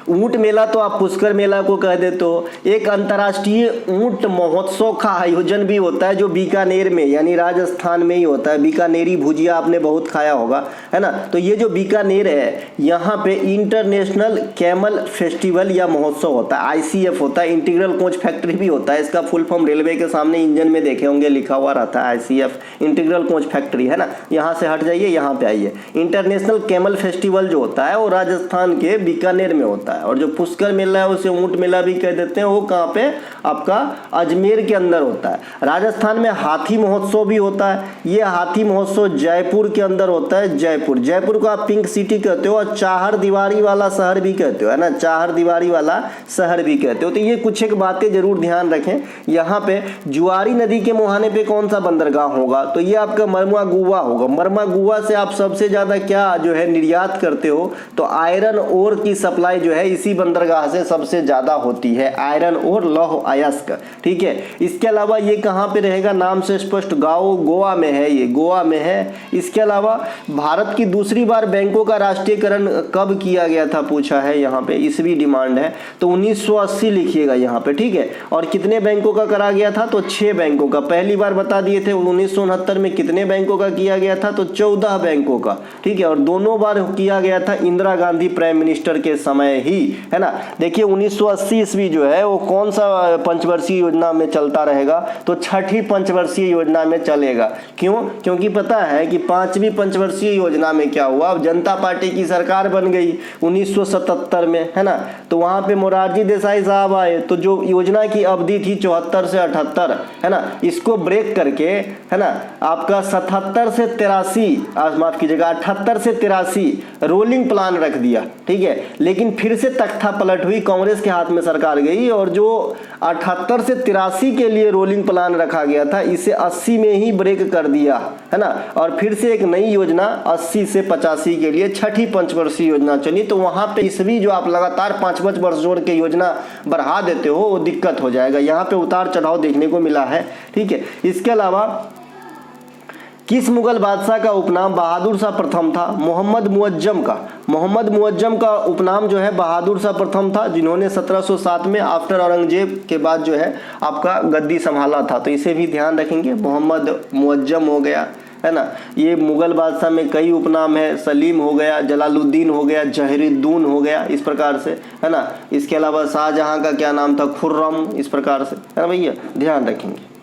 ऊंट मेला तो आप पुष्कर मेला को कह देते हो। एक अंतर्राष्ट्रीय ऊंट महोत्सव का आयोजन भी होता है जो बीकानेर में यानी राजस्थान में ही होता है। बीकानेरी भुजिया आपने बहुत खाया होगा, है ना। तो ये जो बीकानेर है यहाँ पे इंटरनेशनल कैमल फेस्टिवल या महोत्सव होता है, ICF होता है, इंटीग्रल कोच फैक्ट्री भी होता है। इसका फुल फॉर्म रेलवे के सामने इंजन में देखे होंगे लिखा हुआ रहता है ICF इंटीग्रल कोच फैक्ट्री, है ना। यहाँ से हट जाइए, यहाँ पे आइए। इंटरनेशनल कैमल फेस्टिवल जो होता है वो राजस्थान के बीकानेर में होता है। और जो पुष्कर मेला है उसे ऊंट मेला भी कह देते हैं, वो कहाँ पे आपका अजमेर के अंदर होता है। राजस्थान में हाथी महोत्सव भी होता है। ये हाथी महोत्सव जयपुर के अंदर होता है। जयपुर को आप पिंक सिटी कहते हो और चार दीवारी वाला शहर भी कहते हो, है ना, चार दीवारी वाला शहर भी कहते हो। तो ये कुछ एक बातें जरूर ध्यान रखें। यहाँ पे जुआरी नदी के मुहाने पे कौन सा बंदरगाह होगा? तो ये आपका मरमागुआ होगा। मरमागुआ से आप सबसे ज्यादा क्या जो है निर्यात करते हो? तो आयरन ओर की सप्लाई जो है है इसी बंदरगाह से सबसे ज़्यादा होती है, आयरन और लौह अयस्क। ठीक है, इसके अलावा ये कहाँ पे रहेगा, नाम से स्पष्ट, गोवा में है, ये गोवा में है। इसके अलावा भारत की दूसरी बार बैंकों का राष्ट्रीयकरण कब किया गया था पूछा है, यहाँ पे ईस्वी डिमांड है, तो 1980 लिखिएगा यहाँ पे। ठीक है, और कितने बैंकों का करा गया था, तो 6 बैंकों का। पहली बार बता दिए थे 1969 में कितने बैंकों का किया गया था, तो 14 बैंकों का। ठीक है, और दोनों बार किया गया था इंदिरा गांधी प्राइम मिनिस्टर के समय ही, है ना। देखिए 1980 ईस्वी जो है वो कौन सा पंचवर्षीय योजना में चलता रहेगा, तो छठी पंचवर्षीय योजना में चलेगा। क्यों, क्योंकि पता है कि 5वीं पंचवर्षीय योजना में क्या हुआ, अब जनता पार्टी की सरकार बन गई 1977 में, है ना। तो वहां पे मोरारजी देसाई साहब आए, तो जो योजना की अवधि थी 74 से 78, है ना, इसको ब्रेक करके, है ना, आपका 77 से 83, माफ कीजिएगा 78 से 83 रोलिंग प्लान रख दिया। ठीक है, लेकिन फिर से तख्ता पलट हुई, कांग्रेस के हाथ में सरकार गई, और जो 78 से 83 के लिए रोलिंग प्लान रखा गया था इसे 80 में ही ब्रेक कर दिया, है ना। और फिर से एक नई योजना 80 से 85 के लिए छठी पंचवर्षीय योजना चली। तो वहां पे ईस्वी जो आप लगातार 5-5 वर्ष जोड़ के योजना बढ़ा देते हो वो दिक्कत हो जाएगा, यहाँ पे उतार चढ़ाव देखने को मिला है। ठीक है, इसके अलावा किस मुगल बादशाह का उपनाम बहादुर शाह प्रथम था, मोहम्मद मुअज्जम का उपनाम जो है बहादुर शाह प्रथम था, जिन्होंने 1707 में आफ्टर औरंगजेब के बाद जो है आपका गद्दी संभाला था। तो इसे भी ध्यान रखेंगे, मोहम्मद मुअज्जम हो गया, है ना। ये मुगल बादशाह में कई उपनाम है, सलीम हो गया, जलालुद्दीन हो गया, जहीरुद्दौला हो गया, इस प्रकार से, है ना। इसके अलावा शाहजहां का क्या नाम था, खुर्रम, इस प्रकार से, है ना भैया, ध्यान रखेंगे।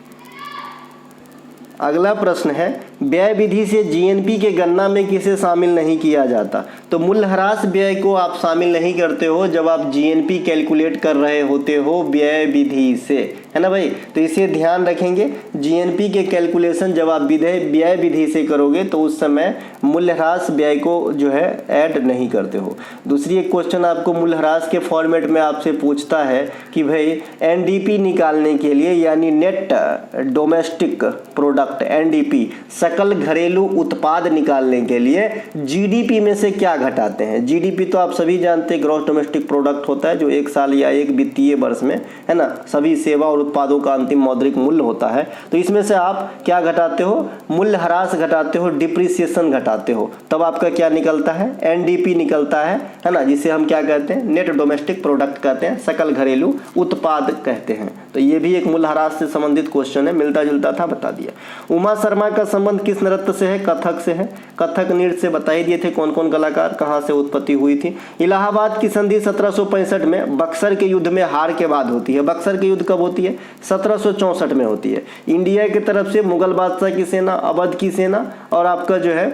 अगला प्रश्न है, व्यय विधि से जीएनपी के गणना में किसे शामिल नहीं किया जाता, तो मूल्यह्रास व्यय को आप शामिल नहीं करते हो जब आप जीएनपी कैलकुलेट कर रहे होते हो व्यय विधि से, है ना भाई। तो इसे ध्यान रखेंगे, जीएनपी के कैलकुलेशन जब आप व्यय विधि से करोगे तो उस समय मूल्यह्रास व्यय को जो है ऐड नहीं करते हो। दूसरी एक क्वेश्चन आपको मूल्यह्रास के फॉर्मेट में आपसे पूछता है कि भाई एनडीपी निकालने के लिए, यानी नेट डोमेस्टिक प्रोडक्ट, एनडीपी, सकल घरेलू उत्पाद निकालने के लिए जीडीपी में से क्या घटाते हैं। जीडीपी तो आप सभी जानते हैं ग्रॉस डोमेस्टिक प्रोडक्ट होता है, जो एक साल या एक वित्तीय वर्ष में, है ना, सभी सेवा और उत्पादों का अंतिम मौद्रिक मूल्य होता है। तो इसमें से आप क्या घटाते हो, मूल्यह्रास घटाते हो, डिप्रिसिएशन घटाते हो, तब आपका क्या निकलता है, एनडीपी निकलता है ना, जिसे हम क्या कहते हैं, नेट डोमेस्टिक प्रोडक्ट कहते हैं, सकल घरेलू उत्पाद कहते हैं। तो ये भी एक मूल्यह्रास से संबंधित क्वेश्चन है, मिलता जुलता था, बता दिया। उमा शर्मा का संबंध किस नृत्य से है, कथक से है। कथक नृत्य से बता ही दिए थे कौन कौन कलाकार, कहाँ से उत्पत्ति हुई थी। इलाहाबाद की संधि 1765 में बक्सर के युद्ध में हार के बाद होती है। बक्सर के युद्ध कब होती है, 1764 में होती है। इंडिया की तरफ से मुगल बादशाह की सेना, अवध की सेना, और आपका जो है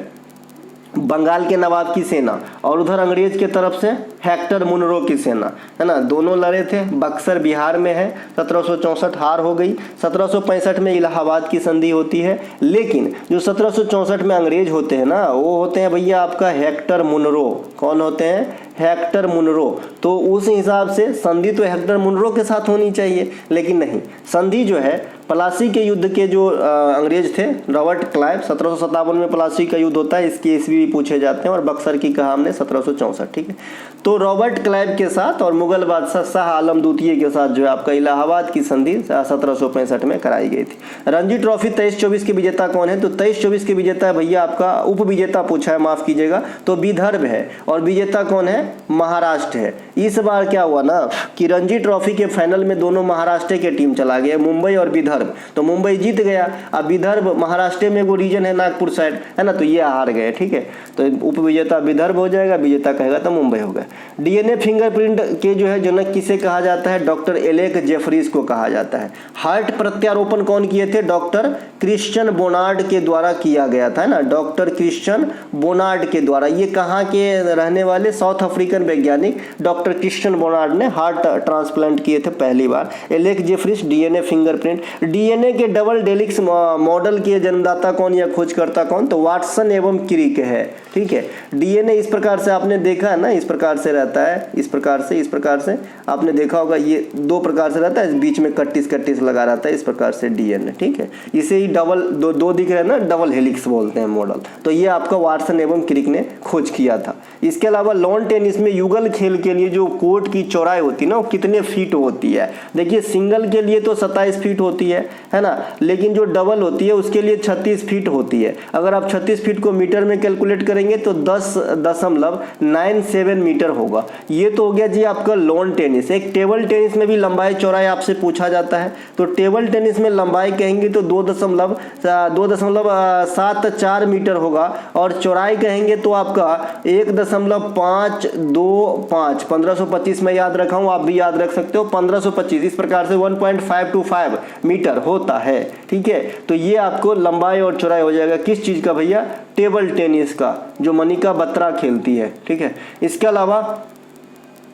बंगाल के नवाब की सेना, और उधर अंग्रेज के तरफ से हेक्टर मुनरो की सेना, है ना, दोनों लड़े थे। बक्सर बिहार में है, 1764 हार हो गई। 1765 में इलाहाबाद की संधि होती है, लेकिन जो 1764 में अंग्रेज होते हैं ना, वो होते हैं भैया आपका हेक्टर मुनरो। कौन होते हैं, हेक्टर मुनरो। तो उस हिसाब से संधि तो हेक्टर मुनरो के साथ होनी चाहिए, लेकिन नहीं, संधि जो है प्लासी के युद्ध के जो अंग्रेज थे, रॉबर्ट क्लाइव, 1757 में प्लासी का युद्ध होता है, इसके ईस्वी पूछे जाते हैं, और बक्सर की कहा हमने 1764। ठीक है, तो रॉबर्ट क्लाइव के साथ और मुगल बादशाह शाह आलम द्वितीय के साथ जो है आपका इलाहाबाद की संधि 1765 में कराई गई थी। रणजी ट्रॉफी 23-24 के विजेता कौन है, तो 23-24 के विजेता भैया आपका उप विजेता पूछा है, माफ कीजिएगा, तो विदर्भ है, और विजेता कौन है, महाराष्ट्र है। इस बार क्या हुआ ना कि रणजी ट्रॉफी के फाइनल में दोनों महाराष्ट्र के टीम चला गया, मुंबई और विदर्भ, तो मुंबई जीत गया। अब विदर्भ महाराष्ट्र में वो रीजन है नागपुर साइड, है ना, तो ये हार गए। ठीक है, तो उप विजेता विदर्भ हो जाएगा, विजेता कहेगा तो मुंबई होगा। डीएनए फिंगरप्रिंट के जो है जनक किसे कहा जाता है, डॉक्टर एलेक जेफरीज को कहा जाता है। हार्ट प्रत्यारोपण कौन किए थे, डॉक्टर क्रिश्चियन बोनार्ड के द्वारा किया गया था, है ना, डॉक्टर क्रिश्चियन बोनार्ड के द्वारा। ये कहाँ के रहने वाले, साउथ अफ्रीकन वैज्ञानिक डॉक्टर क्रिश्चियन बोनार्ड ने हार्ट ट्रांसप्लांट किए थे पहली बार। Alec Jeffreys DNA fingerprint. DNA के डबल हेलिक्स मॉडल के जन्मदाता कौन या खोजकर्ता कौन, तो वाटसन एवं क्रिक है। ठीक है, डीएनए इस प्रकार से आपने देखा है ना, इस प्रकार से रहता है, इस प्रकार से आपने देखा होगा, ये दो प्रकार से रहता है, बीच में कट्टिस लगा रहता है, इस प्रकार से डीएनए। ठीक है, इसे ही डबल दो दिख रहे हैं ना, डबल हेलिक्स बोलते हैं मॉडल। तो ये आपका वाटसन एवं क्रिक ने खोज किया था। इसके अलावा लॉन टेनिस में युगल खेल के लिए जो कोर्ट की चौड़ाई होती है ना, वो कितने फीट होती है? देखिए सिंगल के लिए तो 27 फीट होती है ना, लेकिन जो डबल होती है उसके लिए 36 फीट होती है। अगर आप 36 फीट को मीटर में कैलकुलेट करेंगे तो 10.97 मीटर होगा। ये तो हो गया जी आपका लॉन टेनिस। एक टेबल टेनिस में भी लंबाई चौड़ाई आपसे पूछा जाता है, तो टेबल टेनिस में लंबाई कहेंगे तो 2.74 मीटर होगा, और चौड़ाई कहेंगे तो आपका 1.525 1525 में याद रखा हूं, आप भी याद रख सकते हो 1525, इस प्रकार से 1.525 मीटर होता है। ठीक है, तो ये आपको लंबाई और चौड़ाई हो जाएगा किस चीज का भैया? टेबल टेनिस का, जो मनिका बत्रा खेलती है। ठीक है, इसके अलावा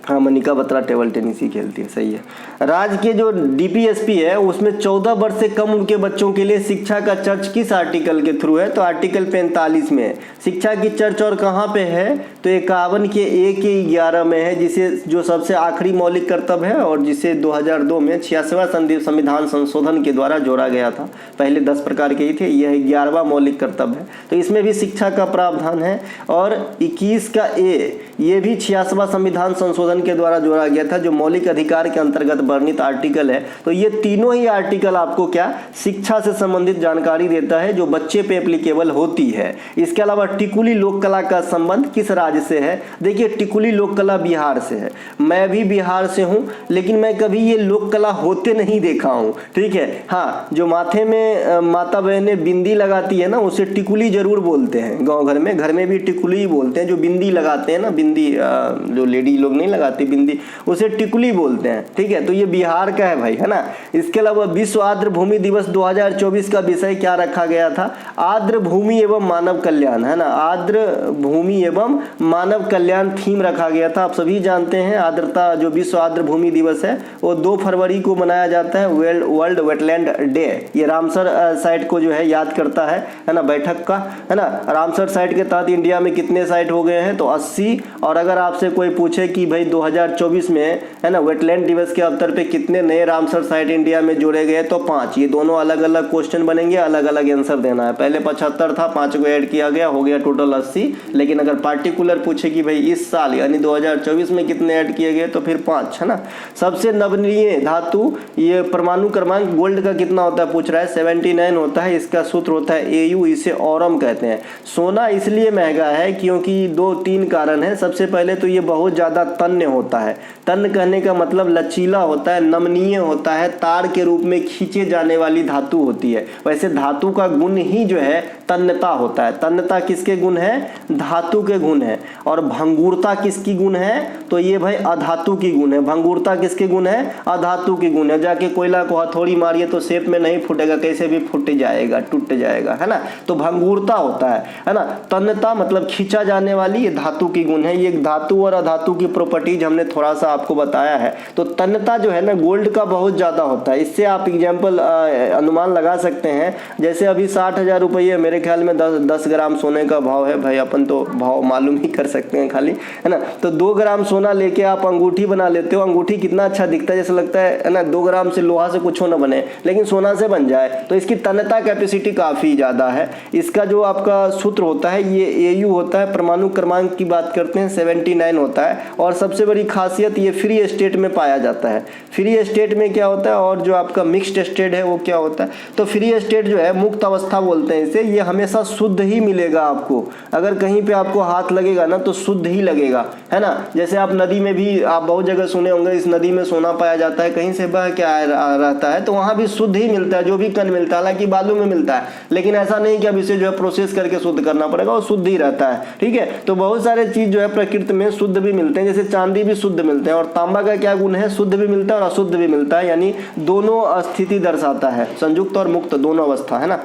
हाँ मनिका बत्रा टेबल टेनिस ही खेलती है, सही है। राज्य के जो डीपीएसपी है उसमें 14 वर्ष से कम उम्र के बच्चों के लिए शिक्षा का चर्च किस आर्टिकल के थ्रू है? तो आर्टिकल 45 में है। शिक्षा की चर्च और कहाँ पे है? तो 51 के 1-11 में है, जिसे जो सबसे आखिरी मौलिक कर्तव्य है और जिसे 2002 में 86वां संविधान संशोधन के द्वारा जोड़ा गया था। पहले 10 प्रकार के ही थे, यह 11वां मौलिक कर्तव्य है, तो इसमें भी शिक्षा का प्रावधान है। और 21 का ए, ये भी 86वां संविधान संशोधन के द्वारा जोड़ा गया था, जो मौलिक अधिकार के अंतर्गत वर्णित आर्टिकल है। तो ये तीनों ही आर्टिकल आपको क्या शिक्षा से संबंधित जानकारी देता है, जो बच्चे पे एप्लीकेबल होती है। इसके अलावा टिकुली लोक कला का संबंध किस राज्य से है? देखिए टिकुली लोक कला बिहार से है। मैं भी बिहार से हूं, लेकिन मैं कभी ये लोक कला होते नहीं देखा हूं। ठीक है, हाँ जो माथे में माता बहनें बिंदी लगाती है ना, उसे टिकुली जरूर बोलते हैं। गाँव घर में भी टिकुली ही बोलते हैं। जो बिंदी लगाते हैं ना, बिंदी जो लेडी लोग नहीं लगाती बिंदी, उसे टिकुली बोलते हैं। ठीक है, तो ये बिहार का है भाई, है ना। इसके अलावा विश्व आर्द्र भूमि दिवस 2024 का विषय क्या रखा गया था? आर्द्र भूमि एवं मानव कल्याण, है ना। आर्द्र भूमि एवं मानव कल्याण थीम रखा गया था। आप सभी जानते हैं आर्द्रता, जो विश्व आर्द्र भूमि दिवस है वो 2 फरवरी को मनाया जाता है, वर्ल्ड वेटलैंड डे। ये रामसर साइट को जो है याद करता है ना, बैठक का, है ना। रामसर साइट के तहत इंडिया में कितने साइट हो गए हैं? तो 80। और अगर आपसे कोई पूछे कि भाई 2024 में, है ना, वेटलैंड दिवस के अवसर पे कितने नए रामसर साइट इंडिया में जोड़े गए? तो 5। ये दोनों अलग अलग क्वेश्चन बनेंगे, अलग अलग आंसर देना है। पहले 75 था, 5 को ऐड किया गया, हो गया टोटल 80। लेकिन अगर पार्टिकुलर पूछे कि भाई इस साल यानी 2024 में कितने ऐड किए गए, तो फिर 5, है ना। सबसे नवीनीय धातु, ये परमाणु क्रमांक गोल्ड का कितना होता है पूछ रहा है? 79 होता है। इसका सूत्र होता है AU, इसे ऑरम कहते हैं। सोना इसलिए महंगा है क्योंकि 2-3 कारण है। सबसे पहले तो ये बहुत ज्यादा तन्य होता है। तन्य कहने का मतलब लचीला होता है, नमनीय होता है, तार के रूप में खींचे जाने वाली धातु होती है। वैसे धातु का गुण ही जो है तन्यता होता है। तन्यता किसके गुण है? धातु के गुण है। और भंगुरता किसकी गुण है? तो ये भाई अधातु की गुण है। भंगुरता किसके गुण है? अधातु की गुण है। जाके कोयला को हथौड़ी मारिए तो शेप में नहीं फूटेगा, कैसे भी फूट जाएगा, टूट जाएगा, है ना। तो भंगुरता होता है ना। तन्यता मतलब खींचा जाने वाली, ये धातु की गुण है। ये धातु और अधातु की प्रॉपर्टीज हमने थोड़ा सा आपको बताया है। तो तन्यता जो है ना गोल्ड का बहुत ज्यादा होता है। इससे आप एग्जाम्पल अनुमान लगा सकते हैं। जैसे अभी 60,000 रुपये मेरे ख्याल में 10 ग्राम सोने का भाव है। भाई अपन तो भाव मालूम ही कर सकते हैं खाली, है ना। तो 2 ग्राम सोना लेके आप अंगूठी बना लेते हो। अंगूठी कितना अच्छा दिखता है, जैसे लगता है ना 2 ग्राम से लोहा से कुछ ना बने, लेकिन सोना से बन जाए। तो इसकी तन्यता कैपेसिटी काफी ज्यादा है। इसका जो आपका सूत्र होता है ये AU होता है। परमाणु क्रमांक की बात करते हैं 79 होता है। और सबसे बड़ी खासियत ये फ्री स्टेट में पाया जाता है। फ्री स्टेट में क्या होता है, और जो आपका मिक्स्ड स्टेट है वो क्या होता है? तो फ्री स्टेट जो है, मुक्त अवस्था बोलते हैं इसे, ये हमेशा शुद्ध ही मिलेगा आपको। अगर कहीं पे आपको हाथ लगेगा ना तो शुद्ध ही लगेगा, है ना। जैसे आप नदी में भी, आप बहुत जगह सुने होंगे इस नदी में सोना पाया जाता है, कहीं से बह क्या रहता है, तो वहां भी शुद्ध ही मिलता है, जो भी कण मिलता है। हालांकि बालू में मिलता है, लेकिन ऐसा नहीं कि अब इसे जो है प्रोसेस करके शुद्ध करना पड़ेगा, वो शुद्ध ही रहता है। ठीक है, तो बहुत सारे चीज जो है प्रकृति में शुद्ध भी मिलते हैं। जैसे चांदी भी शुद्ध मिलते हैं। और तांबा का क्या गुण है? शुद्ध भी मिलता है और अशुद्ध भी मिलता है, यानी दोनों स्थिति दर्शाता है, संयुक्त और मुक्त दोनों अवस्था, है ना।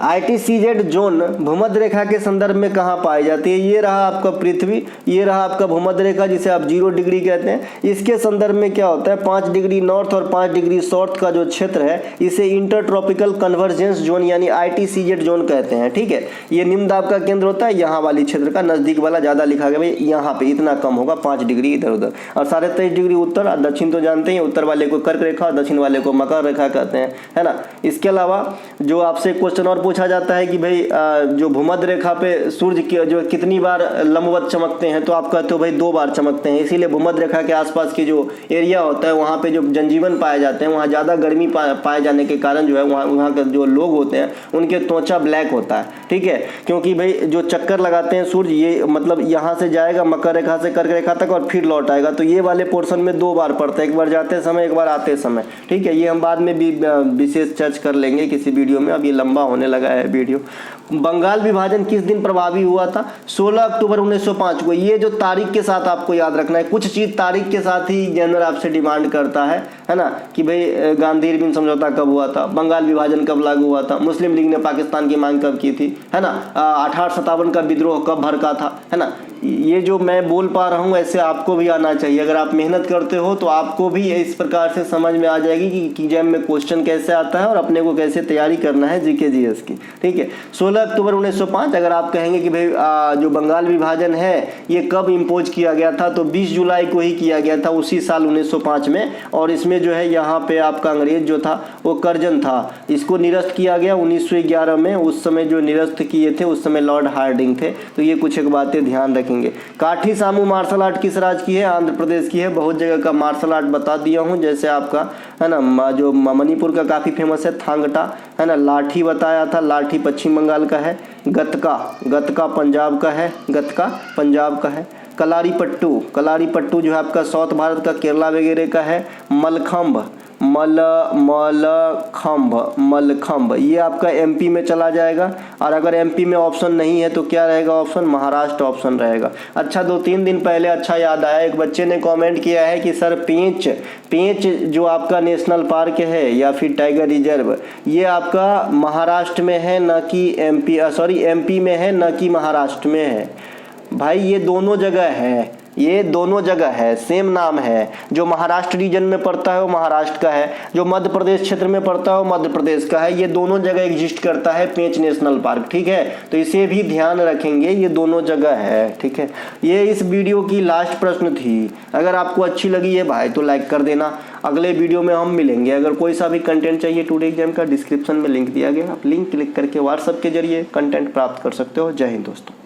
ITCZ जोन भूमध्य रेखा के संदर्भ में कहाँ पाई जाती है? ये रहा आपका पृथ्वी, ये रहा आपका भूमध्य रेखा जिसे आप 0 डिग्री कहते हैं। इसके संदर्भ में क्या होता है? 5 डिग्री नॉर्थ और 5 डिग्री साउथ का जो क्षेत्र है इसे इंटर ट्रॉपिकल कन्वर्जेंस जोन यानी ITCZ जोन कहते हैं। ठीक है, ये निम्न दाब का केंद्र होता है। यहाँ वाली क्षेत्र का नजदीक वाला ज्यादा लिखा गया, भाई यहाँ पे इतना कम होगा 5 डिग्री इधर उधर। और 23.5 डिग्री उत्तर और दक्षिण तो जानते हैं, उत्तर वाले को कर्क रेखा और दक्षिण वाले को मकर रेखा कहते हैं, है ना। इसके अलावा जो आपसे क्वेश्चन और पूछा जाता है कि भाई जो भूमध्य रेखा पे सूर्य जो कितनी बार लंबवत चमकते हैं, तो आप कहते हो भाई 2 बार चमकते हैं। इसीलिए भूमध्य रेखा के आसपास की जो एरिया होता है वहाँ पे जो जनजीवन पाए जाते हैं, वहाँ ज़्यादा गर्मी पाए जाने के कारण जो है वहाँ के जो लोग होते हैं उनके त्वचा ब्लैक होता है, ठीक है। क्योंकि भाई जो चक्कर लगाते हैं सूर्य, ये मतलब यहाँ से जाएगा मकर रेखा से कर्क रेखा तक और फिर लौट आएगा, तो ये वाले पोर्शन में 2 बार पड़ता है, एक बार जाते समय, एक बार आते समय, ठीक है। ये हम बाद में भी विशेष चर्चा कर लेंगे किसी वीडियो में, अब ये लंबा होने लगा है वीडियो। बंगाल विभाजन किस दिन प्रभावी हुआ था? 16 अक्टूबर 1905 को। ये जो तारीख के साथ आपको याद रखना है, कुछ चीज तारीख के साथ ही जनरल आपसे डिमांड करता है ना, कि भाई गांधी इरविन समझौता कब हुआ था, बंगाल विभाजन कब लागू हुआ था, मुस्लिम लीग ने पाकिस्तान की मांग कब की थी, है ना, 1857 का विद्रोह कब भड़का था, है ना। ये जो मैं बोल पा रहा हूँ ऐसे आपको भी आना चाहिए। अगर आप मेहनत करते हो तो आपको भी इस प्रकार से समझ में आ जाएगी कि एग्जाम में क्वेश्चन कैसे आता है और अपने को कैसे तैयारी करना है जीके जीएस की, ठीक है। 16 अक्टूबर 1905। अगर आप कहेंगे कि भाई जो बंगाल विभाजन है ये कब इम्पोज किया गया था, तो 20 जुलाई को ही किया गया था, उसी साल 1905 में। और इसमें जो है यहाँ पे आपका अंग्रेज जो था वो कर्जन था, इसको निरस्त किया गया 1911 में। उस समय जो निरस्त किए थे उस समय लॉर्ड हार्डिंग थे। तो ये कुछ एक बातें ध्यान रखेंगे। काठी सामू मार्शल आर्ट किस राज्य की है? आंध्र प्रदेश की है। बहुत जगह का मार्शल आर्ट बता दिया हूँ, जैसे आपका है ना जो मणिपुर का काफी फेमस है थांगटा, है ना। लाठी बताया था, लाठी पश्चिम बंगाल का है। गतका पंजाब का है, गतका पंजाब का है। कलारी पट्टू जो है आपका साउथ भारत का, केरला वगैरह का है। मलखंभ ये आपका एमपी में चला जाएगा। और अगर एमपी में ऑप्शन नहीं है तो क्या रहेगा ऑप्शन? महाराष्ट्र ऑप्शन रहेगा। अच्छा, 2-3 दिन पहले अच्छा याद आया, एक बच्चे ने कमेंट किया है कि सर पेंच जो आपका नेशनल पार्क है या फिर टाइगर रिजर्व, ये आपका महाराष्ट्र में है ना कि एमपी में है ना कि महाराष्ट्र में है? भाई ये दोनों जगह है, सेम नाम है। जो महाराष्ट्र रीजन में पड़ता है वो महाराष्ट्र का है, जो मध्य प्रदेश क्षेत्र में पड़ता है वो मध्य प्रदेश का है। ये दोनों जगह एग्जिस्ट करता है पेंच नेशनल पार्क, ठीक है। तो इसे भी ध्यान रखेंगे, ये दोनों जगह है, ठीक है। ये इस वीडियो की लास्ट प्रश्न थी। अगर आपको अच्छी लगी है भाई तो लाइक कर देना। अगले वीडियो में हम मिलेंगे। अगर कोई सा भी कंटेंट चाहिए टुडे एग्जाम का, डिस्क्रिप्शन में लिंक दिया गया, आप लिंक क्लिक करके व्हाट्सएप के जरिए कंटेंट प्राप्त कर सकते हो। जय हिंद दोस्तों।